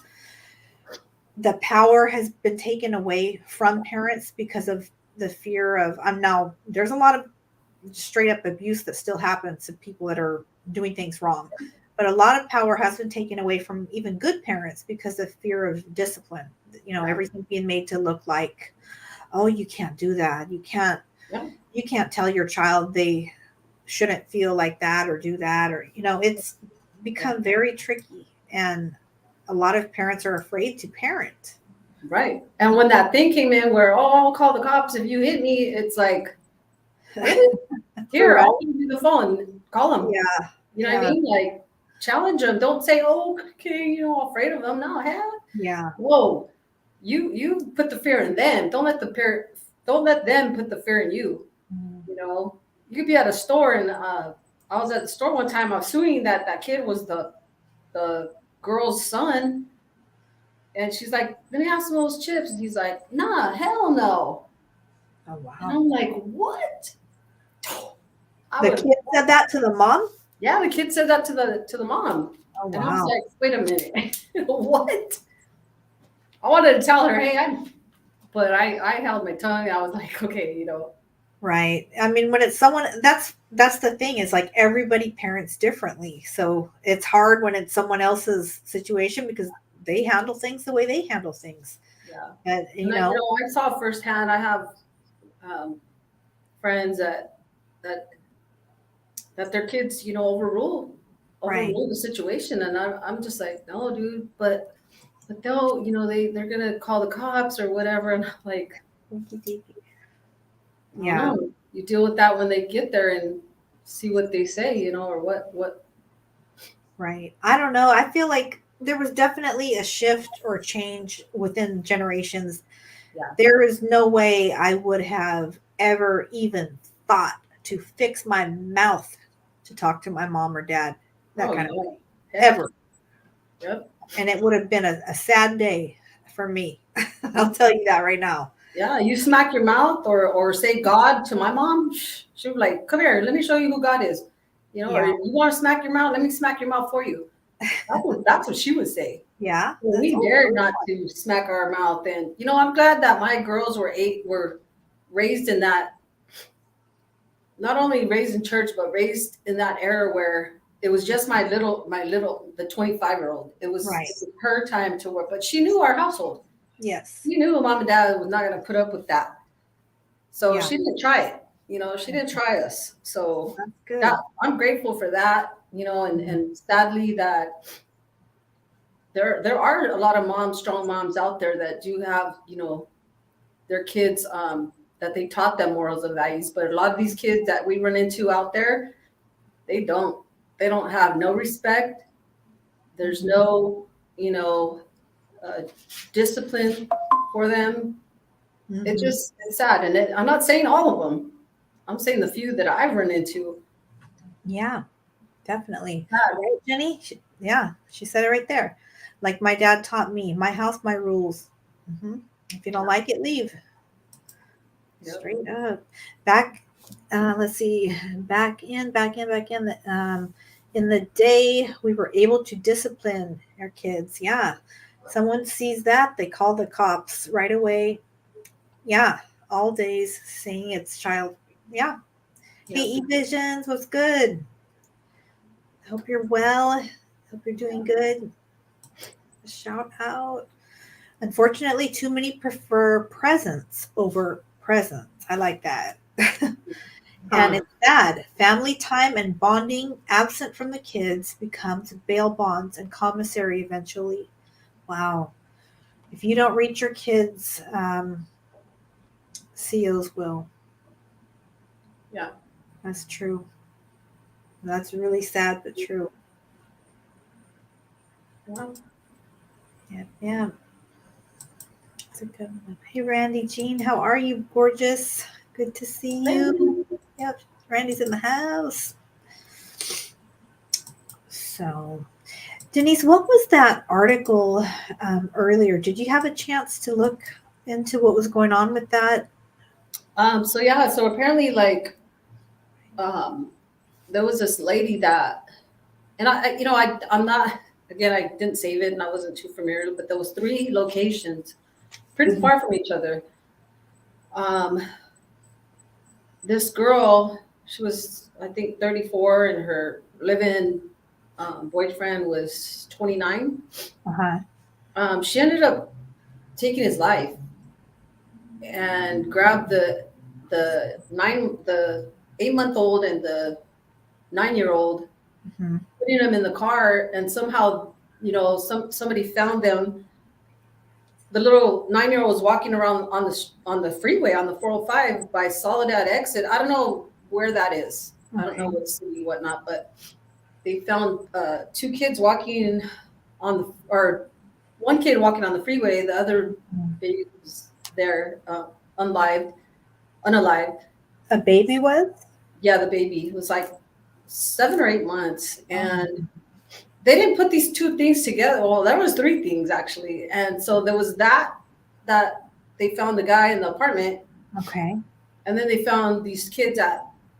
the power has been taken away from parents because of the fear of, now there's a lot of straight up abuse that still happens to people that are doing things wrong. But a lot of power has been taken away from even good parents because of fear of discipline. You know, everything being made to look like, oh, you can't do that. You can't tell your child they shouldn't feel like that or do that, or, you know, it's become very tricky, and a lot of parents are afraid to parent. Right. And when that thing came in where, oh, I'll call the cops if you hit me, it's like, here, I'll give you the phone, call them. Yeah. You know what I mean? Like, challenge them. Don't say, oh, okay, you know, afraid of them. No, hell. Yeah. Whoa. You put the fear in them. Don't let them put the fear in you. You know, you could be at a store, and I was at the store one time, assuming that kid was the girl's son. And she's like, let me have some of those chips. And he's like, nah, hell no. Oh, wow. And I'm like, what? The kid said that to the mom? Yeah, the kid said that to the mom. Oh, wow. And I was like, wait a minute. What? I wanted to tell her, hey, but I held my tongue. I was like, okay, you know. Right. I mean, when it's someone, that's the thing, is like everybody parents differently. So it's hard when it's someone else's situation because they handle things the way they handle things. Yeah. And And then, I saw firsthand. I have friends that their kids, overrule the situation, and I'm just like, no, dude, but they'll, they're gonna call the cops or whatever, and I'm like, yeah, you deal with that when they get there and see what they say, or what. Right. I don't know. I feel like there was definitely a shift or change within generations. Yeah. There is no way I would have ever even thought to fix my mouth to talk to my mom or dad. That kind of way. Ever. Yep. And it would have been a sad day for me. I'll tell you that right now. Yeah, you smack your mouth or say God to my mom, she was like, come here, let me show you who God is. Or you want to smack your mouth, let me smack your mouth for you. That's what she would say. Yeah. We dared not to smack our mouth. And, I'm glad that my girls were raised in that, not only raised in church, but raised in that era where it was just the 25-year-old. It was her time to work, but she knew our household. Yes. You knew mom and dad was not going to put up with that. So she didn't try it. She didn't try us. So that's good. I'm grateful for that, and sadly that there are a lot of strong moms out there that do have, their kids that they taught them morals and values. But a lot of these kids that we run into out there, they don't have no respect. There's no, discipline for them. Mm-hmm. It's sad. And I'm not saying all of them. I'm saying the few that I've run into. Yeah, definitely. Right, Jenny? She said it right there. Like my dad taught me, my house, my rules. Mm-hmm. If you don't like it, leave. Yep. Straight up. Let's see. Back in the day, we were able to discipline our kids. Yeah. Someone sees that, they call the cops right away. Yeah. All days saying it's child. Yeah. Hey, E-Visions, what's good? Hope you're well. Hope you're doing good. Shout out. Unfortunately, too many prefer presents over presents. I like that. And it's sad. Family time and bonding absent from the kids becomes bail bonds and commissary eventually. Wow. If you don't reach your kids, COs will. Yeah. That's true. That's really sad, but true. Wow. Yeah. That's a good one. Hey, Randy, Jean, how are you? Gorgeous. Good to see you. Yep. Randy's in the house. So, Denise, what was that article earlier? Did you have a chance to look into what was going on with that? So apparently, like, there was this lady that, and I'm not, again, I didn't save it and I wasn't too familiar, but there was 3 locations pretty far from each other. This girl, she was, I think, 34, and her live-in boyfriend was 29. She ended up taking his life and grabbed the 8-month-old and the 9-year-old, putting them in the car, and somehow, somebody found them. The little 9-year-old was walking around on the freeway on the 405 by Soledad exit. I don't know where that is. Okay. I don't know what city, whatnot, but they found 2 kids walking or one kid walking on the freeway. The other baby was there, unalived. A baby was? Yeah, the baby was like 7 or 8 months, and they didn't put these 2 things together. Well, there was 3 things actually, and so there was that they found the guy in the apartment. Okay. And then they found these kids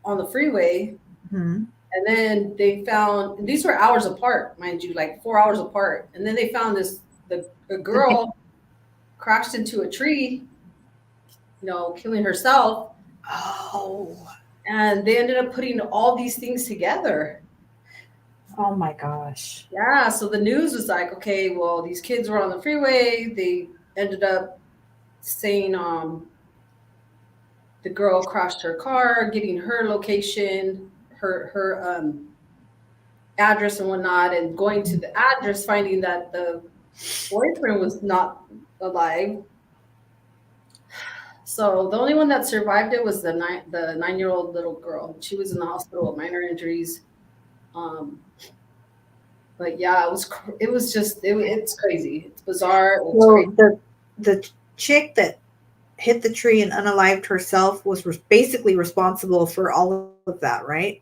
on the freeway, and then they found, and these were hours apart, mind you, like 4 hours apart. And then they found the girl crashed into a tree, killing herself. Oh. And they ended up putting all these things together. Oh my gosh. Yeah, so the news was like, okay, well, these kids were on the freeway. They ended up saying the girl crashed her car, getting her location, her address and whatnot, and going to the address, finding that the boyfriend was not alive. So the only one that survived it was the 9-year-old little girl. She was in the hospital with minor injuries. But yeah, it's crazy. It's bizarre. It's crazy. The chick that hit the tree and unalived herself was basically responsible for all of that, right?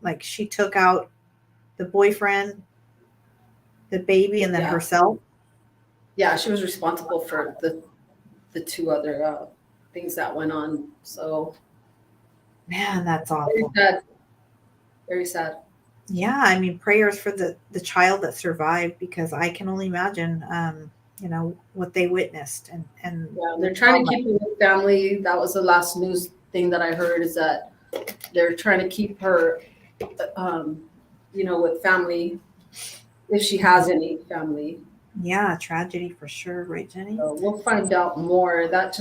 Like she took out the boyfriend, the baby, and then herself. Yeah, she was responsible for the two other things that went on. So, man, that's awful. Very sad. Very sad. Yeah, I mean, prayers for the child that survived, because I can only imagine, what they witnessed, and yeah, they're trying to keep her with family. That was the last news thing that I heard, is that they're trying to keep her, with family, if she has any family. Yeah, tragedy for sure, right, Jenny? So we'll find out more. That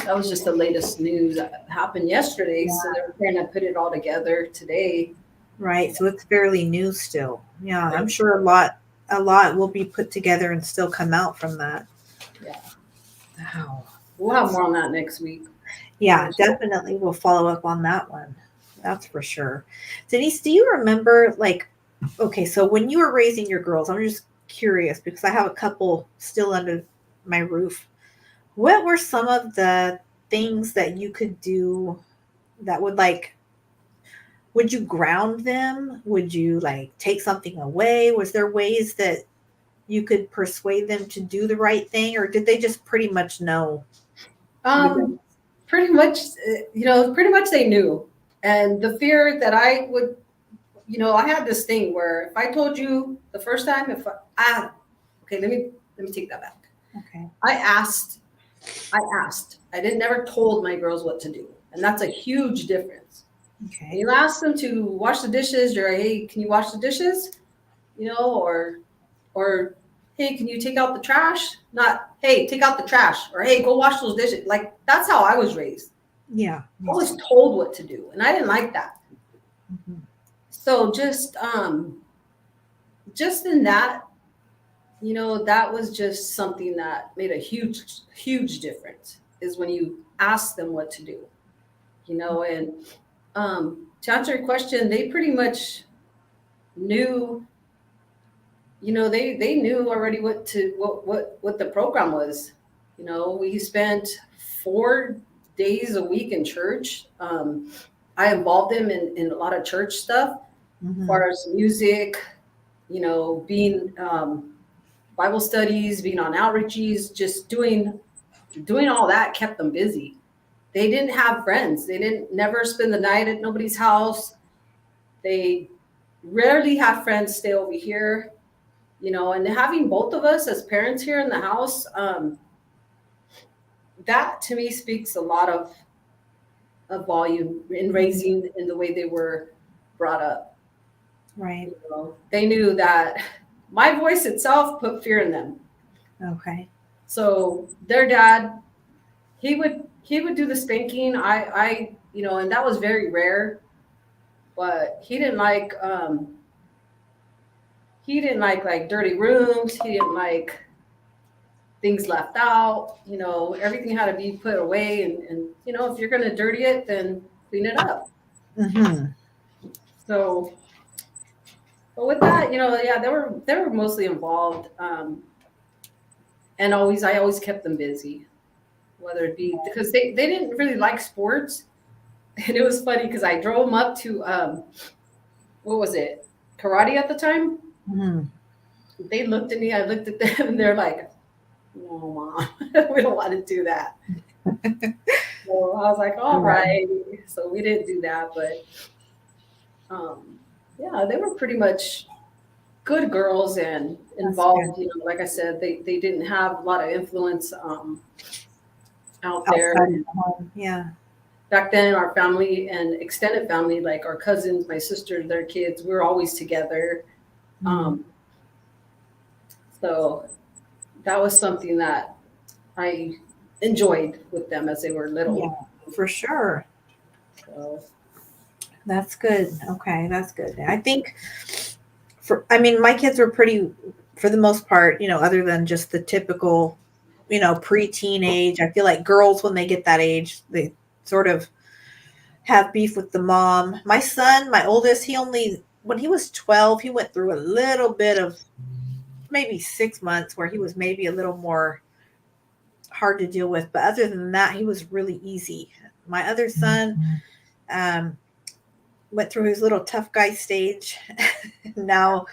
was just the latest news that happened yesterday. Yeah. So they're trying to put it all together today. Right. So it's fairly new still. Yeah, I'm sure a lot will be put together and still come out from that. Yeah. Wow. We'll have more on that next week. Yeah, definitely. We'll follow up on that one. That's for sure. Denise, do you remember, okay, so when you were raising your girls, I'm just curious because I have a couple still under my roof. What were some of the things that you could do that would you ground them? Would you take something away? Was there ways that you could persuade them to do the right thing, or did they just pretty much know? Pretty much they knew. And the fear that I would, I had this thing where if I told you the first time, okay, let me take that back. Okay. I asked. I didn't never told my girls what to do. And that's a huge difference. Okay. And you ask them to wash the dishes, you're like, hey, can you wash the dishes? Or hey, can you take out the trash? Not, hey, take out the trash, or hey, go wash those dishes. That's how I was raised. Yeah. I was told what to do, and I didn't like that. Mm-hmm. So just in that, that was just something that made a huge, huge difference, is when you ask them what to do, and to answer your question, they pretty much knew, they knew already what the program was. We spent 4 days a week in church. I involved them in a lot of church stuff, as far as music, being Bible studies, being on outreaches, just doing all that kept them busy. They didn't have friends. They didn't never spend the night at nobody's house. They rarely have friends stay over here, and having both of us as parents here in the house, that to me speaks a lot of volume in raising in the way they were brought up. Right. They knew that my voice itself put fear in them. Okay. So their dad, he would do the spanking. I and that was very rare, but he didn't like dirty rooms. He didn't like things left out. Everything had to be put away, and if you're going to dirty it, then clean it up. Mm-hmm. So, but with that, they were mostly involved, and I always kept them busy, whether it be because they didn't really like sports, and it was funny because I drove them up to what was it, karate at the time. Mm-hmm. They looked at me, I looked at them, and they're like, "No, Mom, we don't want to do that." So I was like, "All right." So we didn't do that, but they were pretty much good girls and involved. Like I said, they didn't have a lot of influence out there. Yeah. back then our family and extended family, like our cousins, my sisters, their kids, we were always together. So that was something that I enjoyed with them as they were little. Yeah, for sure. So, That's good. Okay, that's good. I think my kids were pretty, for the most part, other than just the typical, pre-teen age. I feel like girls, when they get that age, they sort of have beef with the mom. My son, my oldest, when he was 12, he went through a little bit of maybe 6 months where he was maybe a little more hard to deal with. But other than that, he was really easy. My other son, went through his little tough guy stage. Now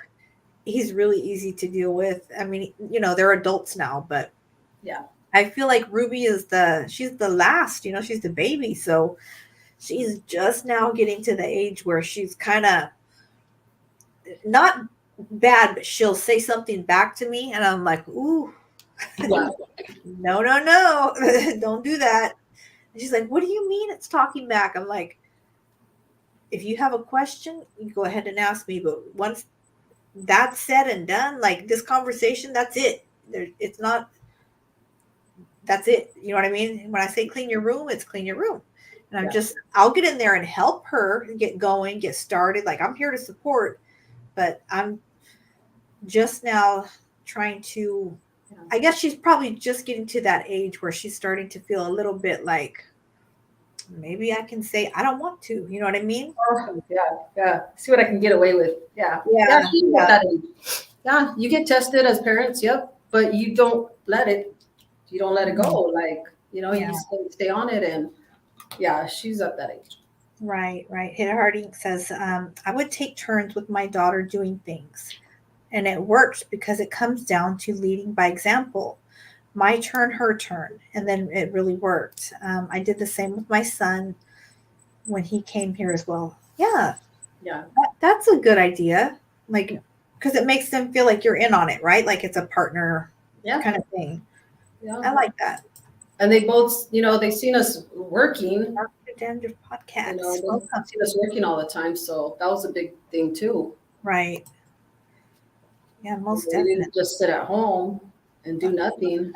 he's really easy to deal with. I mean, they're adults now, but yeah, I feel like Ruby she's the last, she's the baby. So she's just now getting to the age where she's kind of not bad, but she'll say something back to me. And I'm like, ooh, yeah. no, don't do that. And she's like, what do you mean it's talking back? I'm like, if you have a question, you go ahead and ask me. But once that's said and done, like this conversation, that's it. That's it. You know what I mean? When I say clean your room, it's clean your room. And I'll get in there and help her get going, get started. Like I'm here to support, but I'm just now trying to, I guess she's probably just getting to that age where she's starting to feel a little bit like, maybe I can say I don't want to. You know what I mean? Oh, yeah. See what I can get away with. Yeah. Yeah. You get tested as parents. Yep. But you don't let it go. Like, you stay on it. And yeah, she's at that age. Right. Hit Harding says, I would take turns with my daughter doing things. And it works because it comes down to leading by example. My turn, her turn. And then it really worked. I did the same with my son when he came here as well. Yeah. That's a good idea. Like, because it makes them feel like you're in on it, right? Like it's a partner kind of thing. Yeah. I like that. And they both, they've seen us working. Dandruff podcast. They've seen us working all the time. So that was a big thing too. Right. Yeah, most they definitely. didn't just sit at home and do nothing.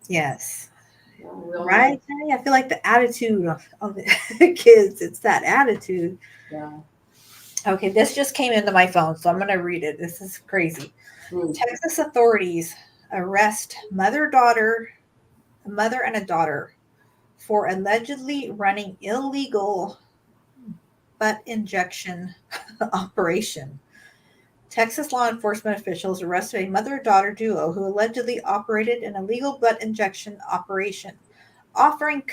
Yes. Right. I feel like the attitude of the kids, it's that attitude. Yeah. Okay, this just came into my phone, so I'm going to read it. This is crazy. Texas authorities arrest mother and a daughter for allegedly running illegal butt injection operation. Texas law enforcement officials arrested a mother-daughter duo who allegedly operated an illegal butt injection operation, offering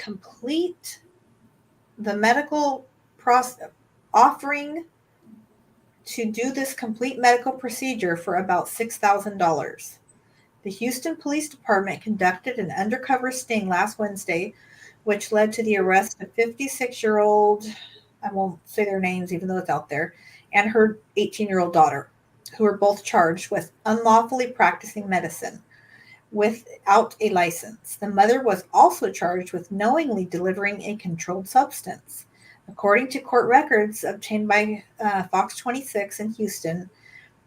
to do this complete medical procedure for about $6,000. The Houston Police Department conducted an undercover sting last Wednesday, which led to the arrest of 56-year-old, I won't say their names even though it's out there, and her 18-year-old daughter, who were both charged with unlawfully practicing medicine without a license. The mother was also charged with knowingly delivering a controlled substance. According to court records obtained by Fox 26 in Houston,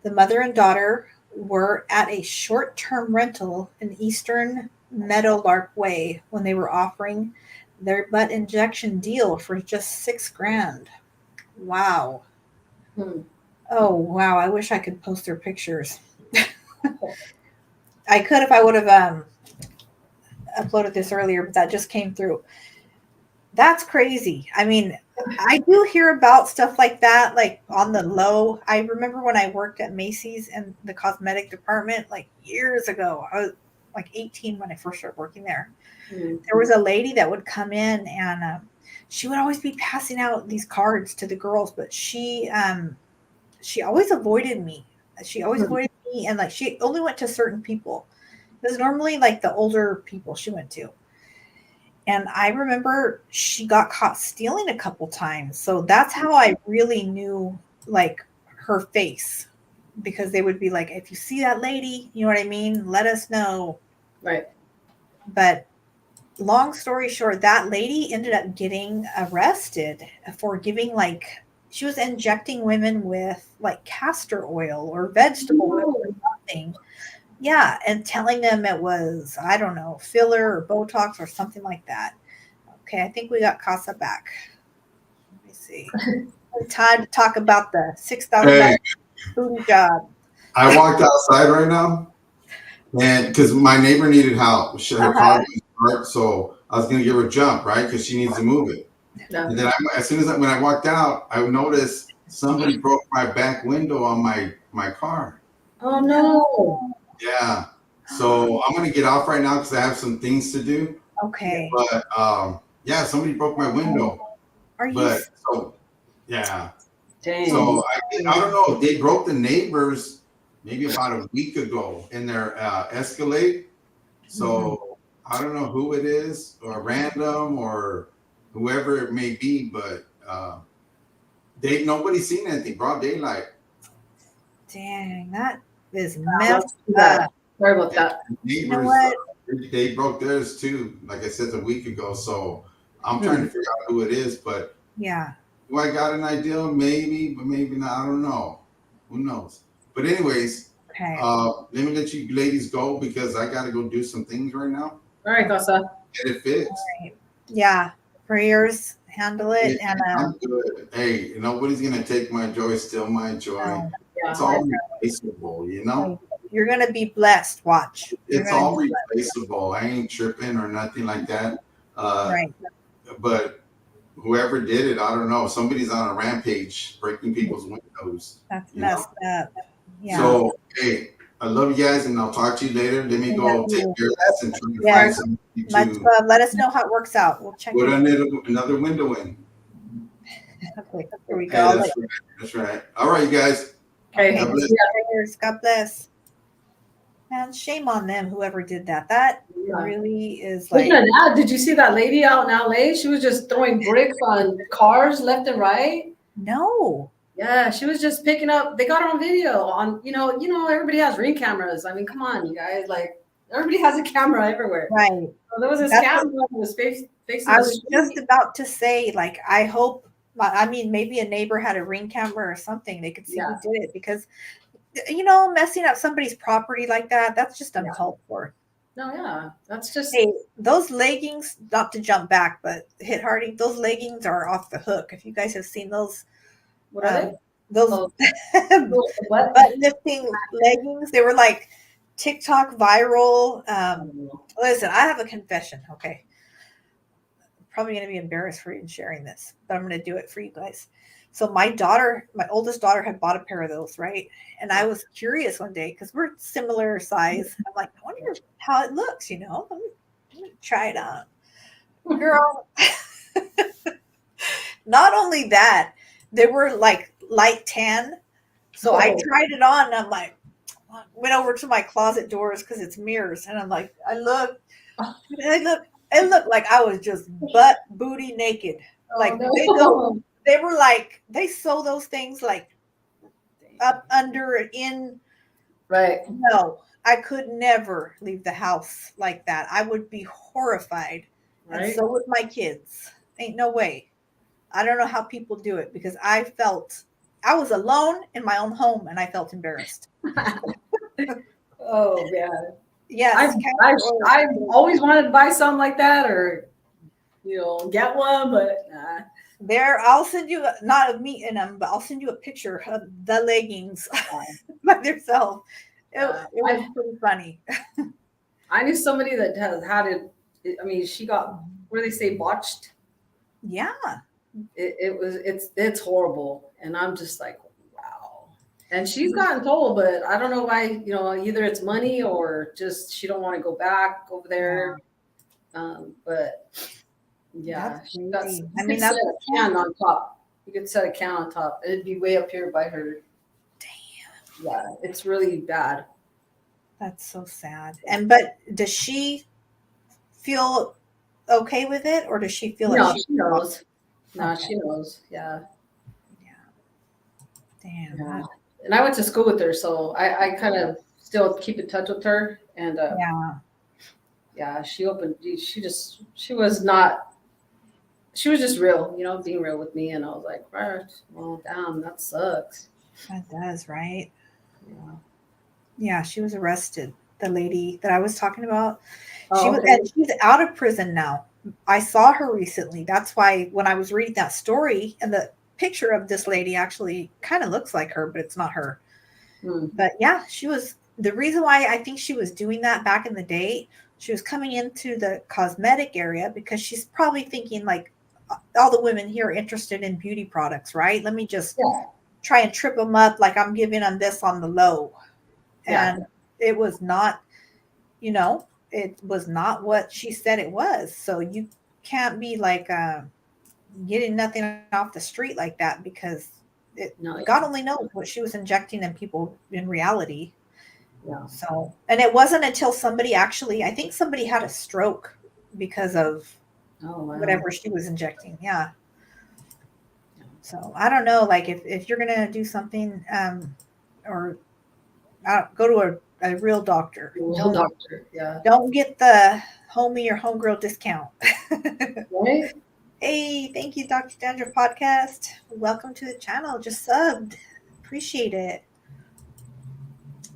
the mother and daughter were at a short-term rental in Eastern Meadowlark Way when they were offering their butt injection deal for just $6,000. Wow. Oh, wow. I wish I could post their pictures. I could if I would have uploaded this earlier, but that just came through. That's crazy. I mean, I do hear about stuff like that, like on the low. I remember when I worked at Macy's in the cosmetic department, like years ago. I was like 18 when I first started working there. There was a lady that would come in and she would always be passing out these cards to the girls, but she always avoided me. She always avoided me, and like she only went to certain people. It was normally like the older people she went to. And I remember she got caught stealing a couple times. So that's how I really knew like her face, because they would be like, if you see that lady, you know what I mean? Let us know. Right. But long story short, that lady ended up getting arrested for giving like she was injecting women with like castor oil or vegetable oil or something. Yeah, and telling them it was, I don't know, filler or Botox or something like that. Okay, I think we got Casa back. Let me see. Time to talk about the $6,000 Hey, booty job. I walked outside right now, and because my neighbor needed help, her car was parked, so I was gonna give her a jump, right? Because she needs to move it. Yeah. And then as soon as when I walked out, I noticed somebody broke my back window on my car. Oh no. Yeah. So I'm gonna get off right now because I have some things to do. Okay. But yeah, somebody broke my window. Are you? But so yeah. Dang. So I don't know. They broke the neighbors maybe about a week ago in their Escalade. So I don't know who it is, or random, or whoever it may be, but nobody's seen anything. Broad daylight. Dang, that is That's messed too bad. up. Sorry about that. Neighbors, You know what? they broke theirs too. Like I said a week ago. So I'm trying to figure out who it is, but Yeah. do I got an idea? Maybe, but maybe not. I don't know. Who knows? But anyways, Okay. let me let you ladies go because I got to go do some things right now. All right, Casa. Get it fixed. Right. Yeah. Prayers, handle it. Yeah, And I'm good. Hey, nobody's gonna take my joy. Still my joy. no, It's all replaceable, you know. you're gonna be blessed. Watch. You're It's gonna all be replaceable. I ain't tripping or nothing like that. right. But whoever did it, I don't know. Somebody's on a rampage, breaking people's windows. That's you know? messed up. Yeah. So hey, I love you guys, and I'll talk to you later. Let me go take care of this and try to Yes. find somebody Much to love. Let us know how it works out. We'll check put it. another window in. Okay, here we Hey, go. that's right. That's right. All right, you guys. Okay. God bless. Prayers. God bless. Man, shame on them, whoever did that. That really is like. Speaking of that, did you see that lady out in LA? She was just throwing bricks on cars left and right. No. Yeah, she was just picking up. They got her on video. Everybody has Ring cameras. I mean, come on, you guys. Like, everybody has a camera everywhere. Right. So there was this camera that was facing. I was just about to say, like, I hope. I mean, maybe a neighbor had a Ring camera or something. They could see who did it because, messing up somebody's property like that—that's just uncalled for. No, yeah, that's just. Hey, those leggings. Not to jump back, but hit Hardy. Those leggings are off the hook. If you guys have seen those. What are they? Those butt lifting leggings. They were like TikTok viral. Listen, I have a confession. Okay. I'm probably going to be embarrassed for even sharing this, but I'm going to do it for you guys. So my oldest daughter had bought a pair of those, right? And I was curious one day because we're similar size. I'm like, I wonder how it looks, Let me try it on. Girl. Not only that, they were like light tan. So I tried it on and I'm like, went over to my closet doors because it's mirrors. And I'm like, I looked, it looked like I was just butt booty naked. Like they were like, they sew those things like up under and in. Right. No, I could never leave the house like that. I would be horrified. Right. And so would my kids. Ain't no way. I don't know how people do it because I was alone in my own home and I felt embarrassed. Oh, yeah. Yes. I've always wanted to buy something like that or, get one, but nah. I'll send you, not of me in them, but I'll send you a picture of the leggings by themselves. It was pretty funny. I knew somebody that has had it. I mean, she got, what do they say, botched? Yeah. It's horrible. And I'm just like, wow. And she's gotten told, but I don't know why, either it's money or just she don't want to go back over there. But yeah, she got, that's a can on top. You could set a can on top. It'd be way up here by her. Damn. Yeah, it's really bad. That's so sad. But does she feel okay with it, or does she feel like she knows? No, she knows. Yeah. Damn. Yeah. And I went to school with her, so I kind of still keep in touch with her. And yeah, she opened. She was not. She was just real, being real with me, and I was like, right, well, damn, that sucks. That does, right? Yeah. Yeah, she was arrested. The lady that I was talking about, Oh, okay. she's out of prison now. I saw her recently. That's why when I was reading that story, and the picture of this lady actually kind of looks like her, but it's not her. But yeah, she was the reason why I think she was doing that back in the day. She was coming into the cosmetic area because she's probably thinking like all the women here are interested in beauty products, right? Let me just try and trip them up like I'm giving them this on the low. And it was not, it was not what she said it was. So you can't be like getting nothing off the street like that because God only knows what she was injecting in people in reality. Yeah. So, and it wasn't until somebody actually, I think somebody had a stroke because of whatever she was injecting. Yeah. So I don't know, like if you're going to do something or go to a real doctor. Yeah. Don't get the homie or homegirl discount. Right? Hey, thank you, Dr. Dandra Podcast. Welcome to the channel. Just subbed. Appreciate it.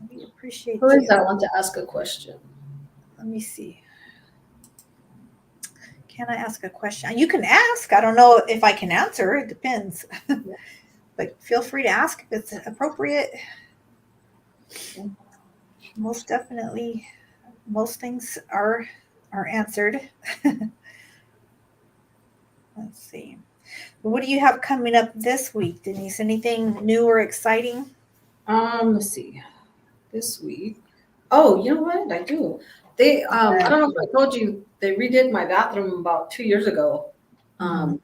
We appreciate Who you. is that? I want to ask a question. Let me see. Can I ask a question? You can ask. I don't know if I can answer. It depends. But feel free to ask if it's appropriate. Most definitely, most things are answered. Let's see. What do you have coming up this week, Denise? Anything new or exciting? Let's see. This week. Oh, you know what? I do. They I don't know if I told you, they redid my bathroom about 2 years ago. And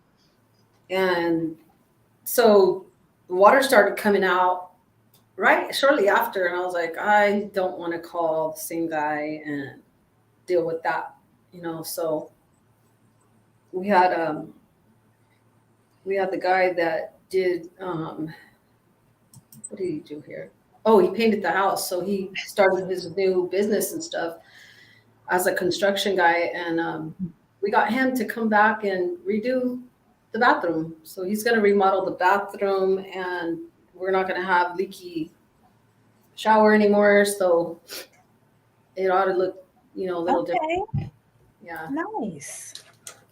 so the water started coming out right shortly after, and I was like, I don't want to call the same guy and deal with that, so we had the guy that did what did he do here? Oh, he painted the house. So he started his new business and stuff as a construction guy, and we got him to come back and redo the bathroom. So he's going to remodel the bathroom, and we're not going to have leaky shower anymore. So it ought to look, a little different. Yeah. Nice.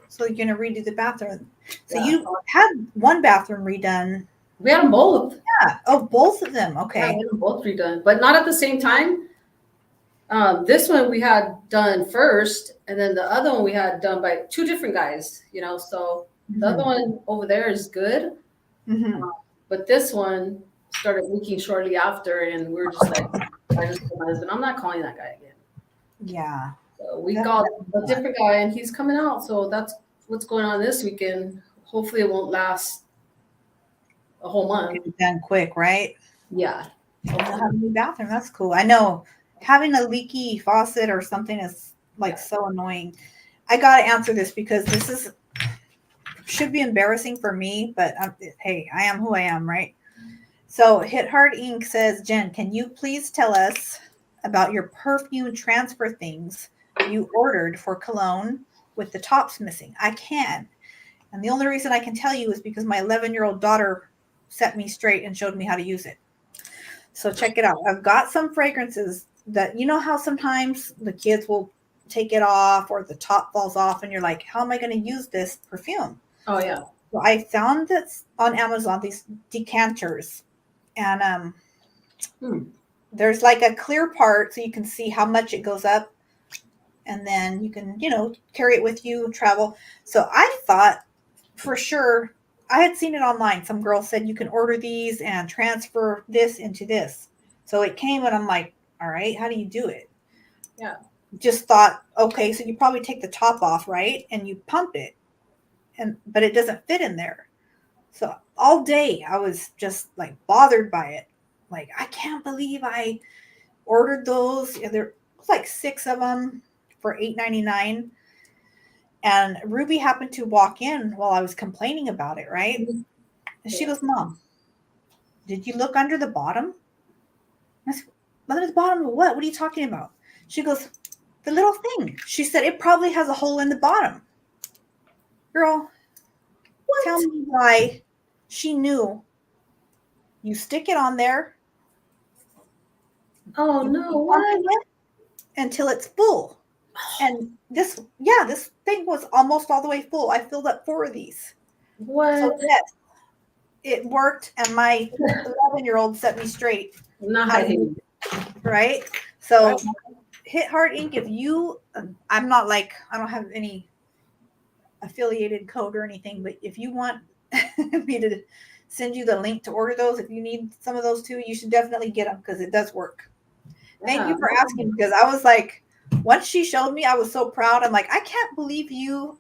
So you're going to redo the bathroom. So you had one bathroom redone. We had them both. Yeah. Oh, both of them. Okay. Yeah, we had them both redone, but not at the same time. This one we had done first, and then the other one we had done by two different guys, so the other one over there is good. But this one started leaking shortly after, and we were just like, I just told my husband, I'm not calling that guy again. Yeah. So we got a different guy, and he's coming out. So that's what's going on this weekend. Hopefully it won't last a whole month. Get it done quick, right? Yeah. You'll have a new bathroom. That's cool. I know having a leaky faucet or something is like so annoying. I got to answer this because this should be embarrassing for me, but hey, I am who I am, right? So Hit Hard Inc. says, Jen, can you please tell us about your perfume transfer things you ordered for cologne with the tops missing? I can. And the only reason I can tell you is because my 11-year-old daughter set me straight and showed me how to use it. So check it out. I've got some fragrances that, how sometimes the kids will take it off or the top falls off and you're like, how am I going to use this perfume? Oh, yeah. So I found this on Amazon, these decanters. And there's like a clear part so you can see how much it goes up. And then you can, carry it with you, travel. So I thought for sure, I had seen it online. Some girl said you can order these and transfer this into this. So it came and I'm like, all right, how do you do it? Yeah. Just thought, okay, so you probably take the top off, right? And you pump it. But it doesn't fit in there. So all day I was just like bothered by it. Like, I can't believe I ordered those. There was like 6 of them for $8.99. And Ruby happened to walk in while I was complaining about it, right? And she goes, Mom, did you look under the bottom? I said, under the bottom of what? What are you talking about? She goes, The little thing. She said it probably has a hole in the bottom. Girl, tell me why she knew. You stick it on there. Oh no! What? Until it's full. And this thing was almost all the way full. I filled up 4 of these. What? So yes, it worked, and my 11-year-old set me straight. Nice. Right? So Hit Hard Ink, if you, I'm not like, I don't have any affiliated code or anything, but if you want me to send you the link to order those, if you need some of those too, you should definitely get them because it does work. Thank you for asking, because I was like, once she showed me, I was so proud. I'm like, I can't believe you.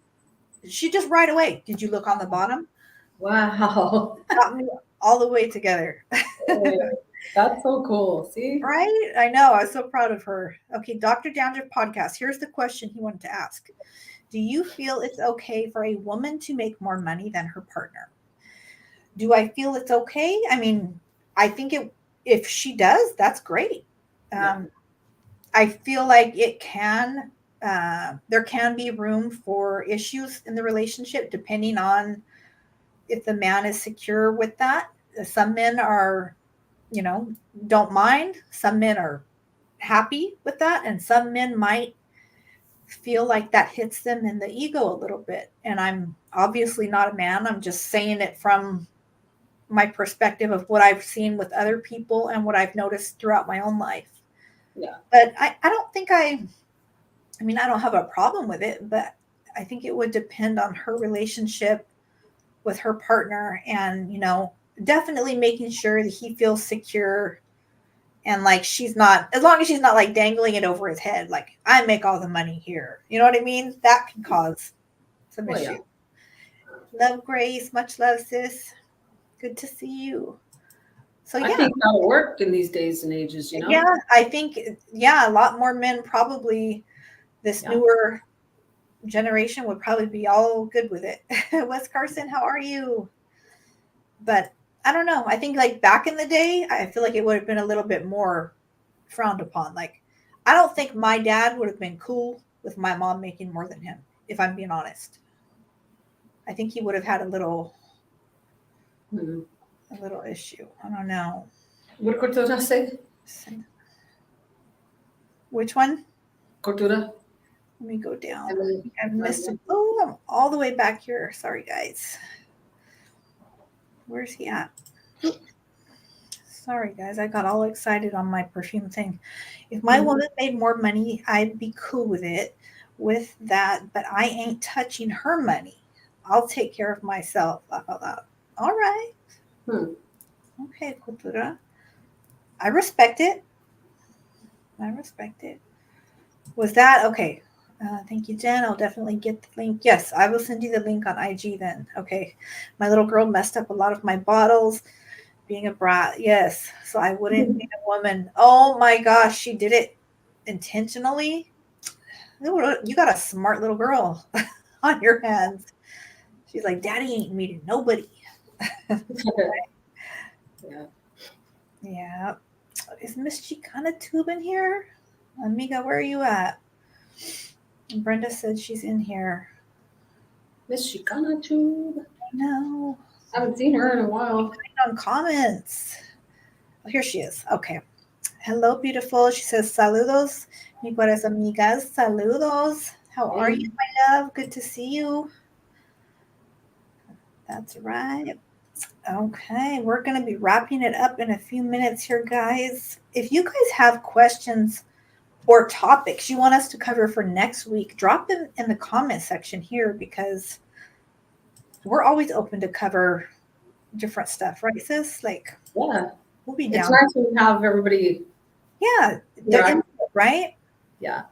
She just right away. Did you look on the bottom? Wow. Got me all the way together. That's so cool. See? Right? I know. I was so proud of her. Okay, Dr. Dandruff podcast. Here's the question he wanted to ask. Do you feel it's okay for a woman to make more money than her partner? Do I feel it's okay? I mean, I think if she does, that's great. I feel like it can, there can be room for issues in the relationship depending on if the man is secure with that. Some men are, don't mind. Some men are happy with that. And some men might feel like that hits them in the ego a little bit. And I'm obviously not a man. I'm just saying it from my perspective of what I've seen with other people and what I've noticed throughout my own life. Yeah. But I don't think I don't have a problem with it, but I think it would depend on her relationship with her partner and, definitely making sure that he feels secure and like she's not, as long as she's not like dangling it over his head, like I make all the money here. You know what I mean? That can cause some issue. Yeah. Love, Grace. Much love, sis. Good to see you. So yeah, I think that'll work in these days and ages, Yeah, I think a lot more men probably this newer generation would probably be all good with it. Wes Carson, how are you? But I don't know. I think like back in the day, I feel like it would have been a little bit more frowned upon. Like, I don't think my dad would have been cool with my mom making more than him, if I'm being honest. I think he would have had a little issue. I don't know. What Cortura say? Which one? Cortura. Let me go down. I've missed it. Oh, I'm all the way back here. Sorry, guys. Where's he at? Sorry, guys. I got all excited on my perfume thing. If my woman made more money, I'd be cool with that, but I ain't touching her money. I'll take care of myself. All right. Okay, Cultura. I respect it. Was that okay? Thank you, Jen. I'll definitely get the link. Yes, I will send you the link on IG then. Okay. My little girl messed up a lot of my bottles being a brat. Yes. So I wouldn't be a woman. Oh my gosh. She did it intentionally. You got a smart little girl on your hands. She's like, Daddy ain't meeting nobody. Yeah. Is Miss Chicana Tube in here? Amiga, where are you at? Brenda said she's in here. Miss Chicana Tube? No. I haven't seen her in a while. On comments. Oh, here she is. Okay. Hello, beautiful. She says, saludos, mi buenas amigas. Saludos. How are you, my love? Good to see you. That's right. Okay. We're going to be wrapping it up in a few minutes here, guys. If you guys have questions or topics you want us to cover for next week, drop them in the comment section here because we're always open to cover different stuff, right, sis? Like, we'll be down. It's nice to have everybody. Right? Yeah.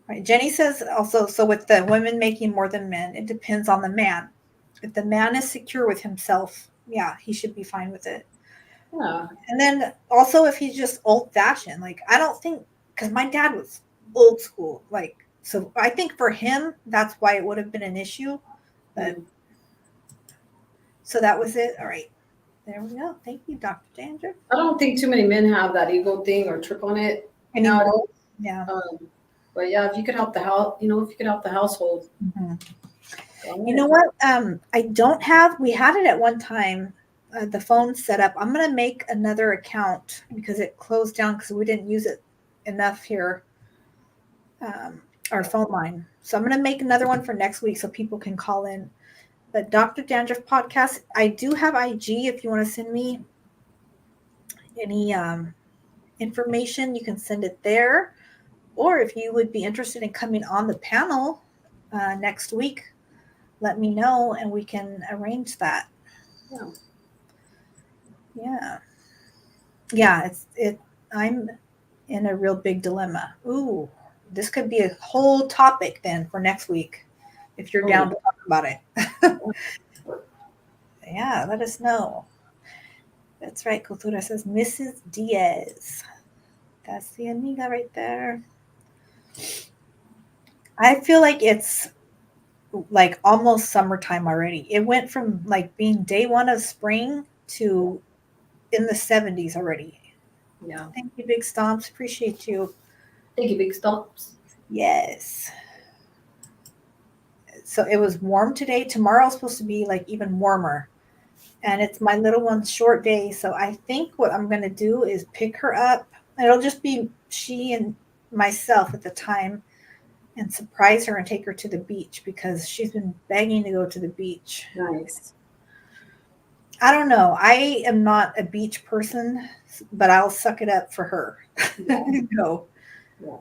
Right. Jenny says also, so with the women making more than men, it depends on the man. If the man is secure with himself, he should be fine with it. Yeah. And then also if he's just old fashioned, like I don't think, because my dad was old school, like, so I think for him, that's why it would have been an issue. But so that was it. All right. There we go. Thank you, Dr. Danger. I don't think too many men have that ego thing or trip on it. Anymore. Yeah. But yeah, if you could help the house, if you could help the household. You know what? I don't have, we had it at one time, the phone set up. I'm going to make another account because it closed down because we didn't use it enough here, our phone line. So I'm going to make another one for next week so people can call in. But Dr. Dandruff Podcast, I do have IG if you want to send me any information, you can send it there. Or if you would be interested in coming on the panel next week, let me know and we can arrange that. Yeah. I'm in a real big dilemma. Ooh, this could be a whole topic then for next week if you're down to talk about it. Yeah, let us know. That's right. Cultura says Mrs. Diaz. That's the amiga right there. I feel like it's like almost summertime already. It went from like being day one of spring to in the 70s already. Yeah. Thank you, Big Stomps. Appreciate you. Thank you, Big Stomps. Yes. So it was warm today. Tomorrow's supposed to be like even warmer. And it's my little one's short day. So I think what I'm going to do is pick her up. It'll just be she and myself at the time and surprise her and take her to the beach because she's been begging to go to the beach. Nice. I don't know. I am not a beach person, but I'll suck it up for her. Yeah. Go. Yeah.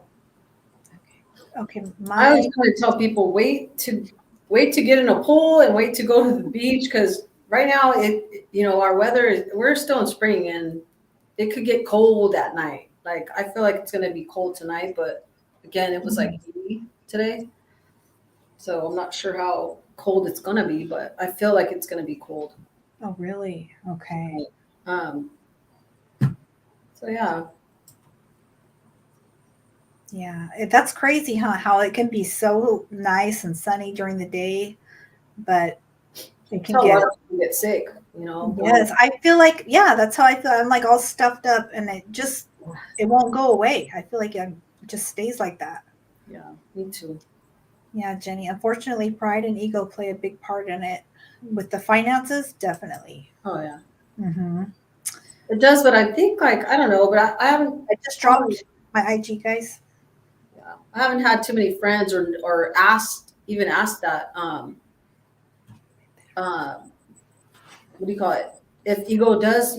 Okay. I always kind of tell people wait to get in a pool and wait to go to the beach because right now our weather is, we're still in spring and it could get cold at night. Like I feel like it's gonna be cold tonight, but again it was like 80 today. So I'm not sure how cold it's gonna be, but I feel like it's gonna be cold. Oh really? Okay. So yeah. Yeah, that's crazy, huh? How it can be so nice and sunny during the day, but it can get sick, Yes, I feel like, yeah, that's how I feel. I'm like all stuffed up and it won't go away. I feel like it just stays like that. Yeah, me too. Yeah, Jenny. Unfortunately, pride and ego play a big part in it. With the finances, definitely. Oh yeah. Mm-hmm. It does, but I think I don't know, but I haven't. I just dropped my IG, guys. Yeah, I haven't had too many friends or asked that. What do you call it? If ego does,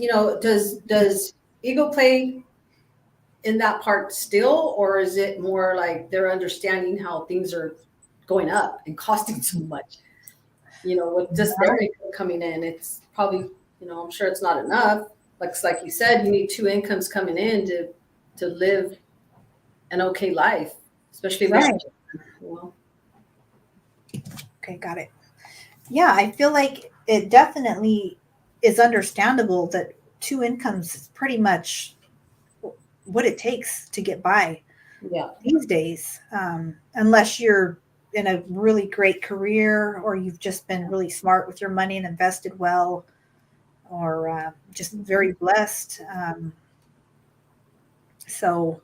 does ego play in that part still, or is it more like they're understanding how things are going up and costing too much? With just their income coming in, it's probably, I'm sure it's not enough. Like you said, you need two incomes coming in to live an okay life, especially right. Okay, got it. Yeah, I feel like it definitely is understandable that two incomes is pretty much what it takes to get by these days, unless you're in a really great career or you've just been really smart with your money and invested well, or just very blessed. So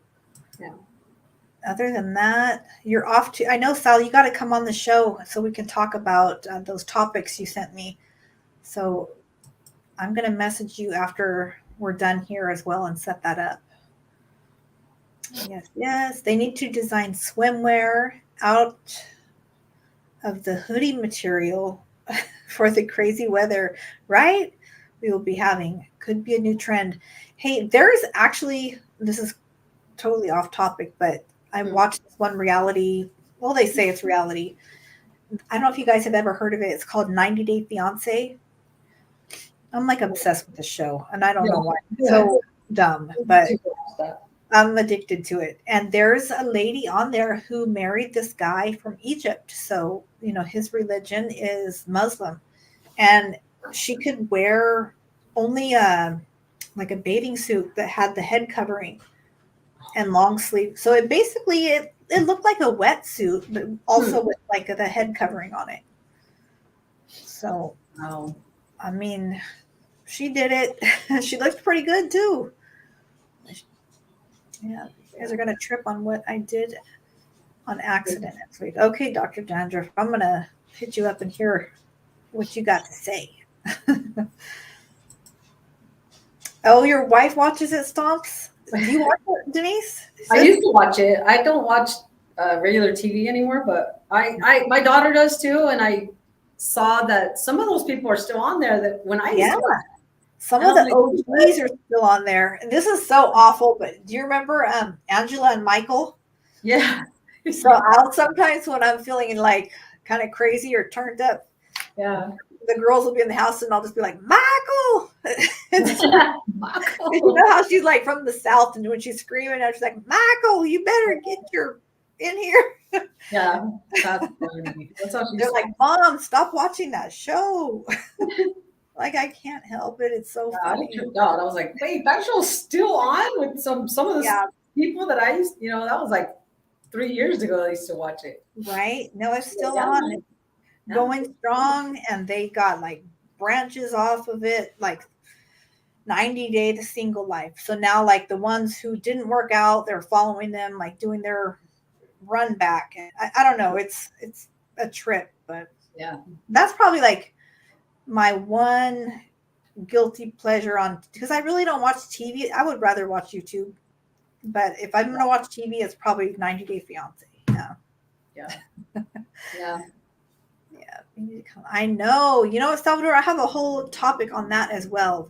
other than that, you're off to, I know, Sal, you got to come on the show so we can talk about those topics you sent me. So I'm going to message you after we're done here as well and set that up. Yes. They need to design swimwear out of the hoodie material for the crazy weather, right? We will be having. Could be a new trend. Hey, there's actually, this is totally off topic, but I watched this one reality. Well, they say it's reality. I don't know if you guys have ever heard of it. It's called 90 Day Fiance. I'm like obsessed with the show, and I don't know why. It's so dumb, but I'm addicted to it. And there's a lady on there who married this guy from Egypt. So, his religion is Muslim. And she could wear only like a bathing suit that had the head covering and long sleeve. So it basically, it looked like a wetsuit, but also with like the head covering on it. So, I mean, she did it. She looked pretty good too. Yeah. guys are going to trip on what I did on accident next week. Okay, Dr. Dandruff, I'm going to hit you up and hear what you got to say. Oh, your wife watches it, Stomps? Do you watch it, Denise? I used to watch it. I don't watch regular TV anymore, but my daughter does too. And I saw that some of those people are still on there that when I used to watch. Some of the OGs are still on there. And this is so awful, but do you remember Angela and Michael? Yeah. So I'll sometimes when I'm feeling like kind of crazy or turned up, the girls will be in the house and I'll just be like, Michael. Michael. You know how she's like from the South, and when she's screaming, she's like, Michael, you better get your in here. Yeah. That's funny. That's how They're like, Mom, stop watching that show. Like, I can't help it. It's so funny. I tripped out. I was like, wait, that show's still on with some of the people that I used, that was like 3 years ago. I used to watch it. Right? No, it's still on. It's going strong, and they got like branches off of it, like 90 Day the Single Life. So now, like the ones who didn't work out, they're following them, like doing their run back. And I don't know. It's a trip, but that's probably like my one guilty pleasure because I really don't watch TV. I would rather watch YouTube, but if I'm gonna watch TV, it's probably 90 Day Fiance. Yeah. I know. Salvador, I have a whole topic on that as well.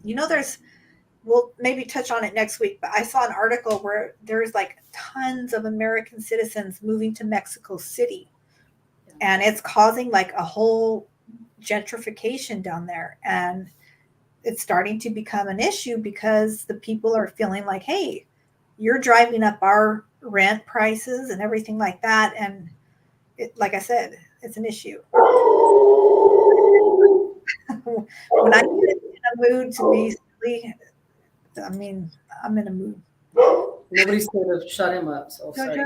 We'll maybe touch on it next week, but I saw an article where there's like tons of American citizens moving to Mexico City, and it's causing like a whole gentrification down there, and it's starting to become an issue because the people are feeling like, hey, you're driving up our rent prices and everything like that, and like I said, it's an issue. When I get in a mood to be silly, I'm in a mood. Nobody's going to shut him up. So sorry.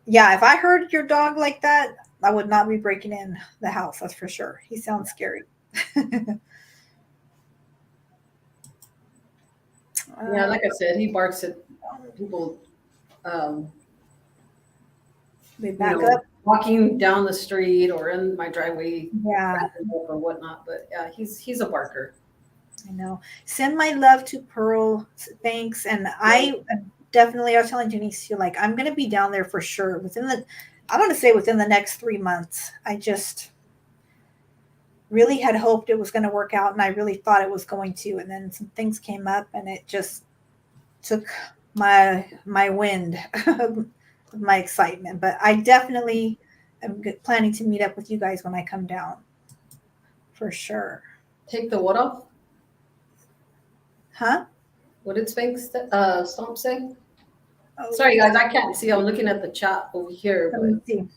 Yeah, if I heard your dog like that, I would not be breaking in the house. That's for sure. He sounds scary. Yeah, like I said, he barks at people. They back up. Walking down the street or in my driveway, or whatnot. But yeah, he's a barker. I know. Send my love to Pearl. Thanks. And I was telling Denise, I'm going to be down there for sure within the next 3 months. I just really had hoped it was going to work out, and I really thought it was going to. And then some things came up, and it just took my wind of my excitement. But I definitely am planning to meet up with you guys when I come down, for sure. Take the what off? Huh? What did Stomp say? Oh, sorry, guys, I can't see. I'm looking at the chat over here. Let me see.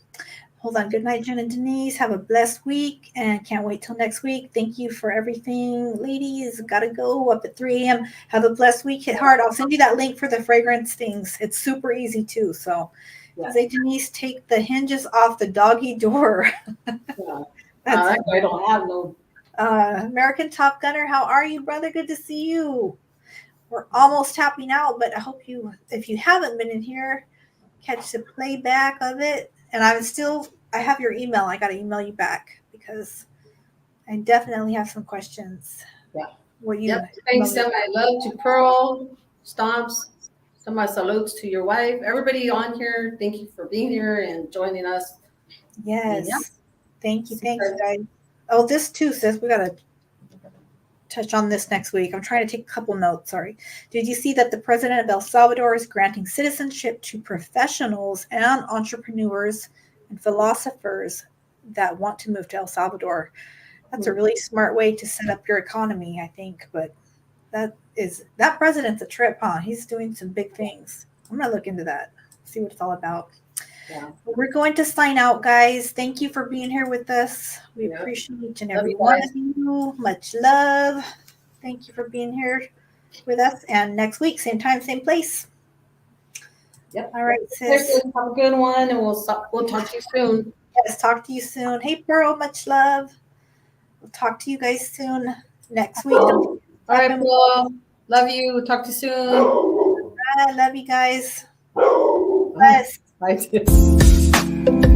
Hold on. Good night, Jen and Denise. Have a blessed week, and can't wait till next week. Thank you for everything, ladies. Gotta go up at 3 a.m. Have a blessed week. Hit hard. I'll send you that link for the fragrance things. It's super easy too. So, say, Denise, take the hinges off the doggy door. I don't have no. American Top Gunner, how are you, brother? Good to see you. We're almost tapping out, but I hope if you haven't been in here, catch the playback of it. And I have your email. I got to email you back because I definitely have some questions. Yeah. Thanks, send my love to Pearl, Stomps, send my salutes to your wife. Everybody on here, thank you for being here and joining us. Yes. Thank you. Thanks, guys. Oh, this too, sis. We got to touch on this next week. I'm trying to take a couple notes. Sorry. Did you see that the president of El Salvador is granting citizenship to professionals and entrepreneurs and philosophers that want to move to El Salvador? That's a really smart way to set up your economy, I think. But that president's a trip, huh? He's doing some big things. I'm going to look into that, see what it's all about. Yeah. We're going to sign out, guys. Thank you for being here with us. We appreciate each and every one of you. Much love. Thank you for being here with us. And next week, same time, same place. Yep. All right, sis. Have a good one, and we'll talk to you soon. Yes, talk to you soon. Hey, Pearl, much love. We'll talk to you guys soon next week. All right, Pearl. Love you. Talk to you soon. Love you guys. Bless. Bye.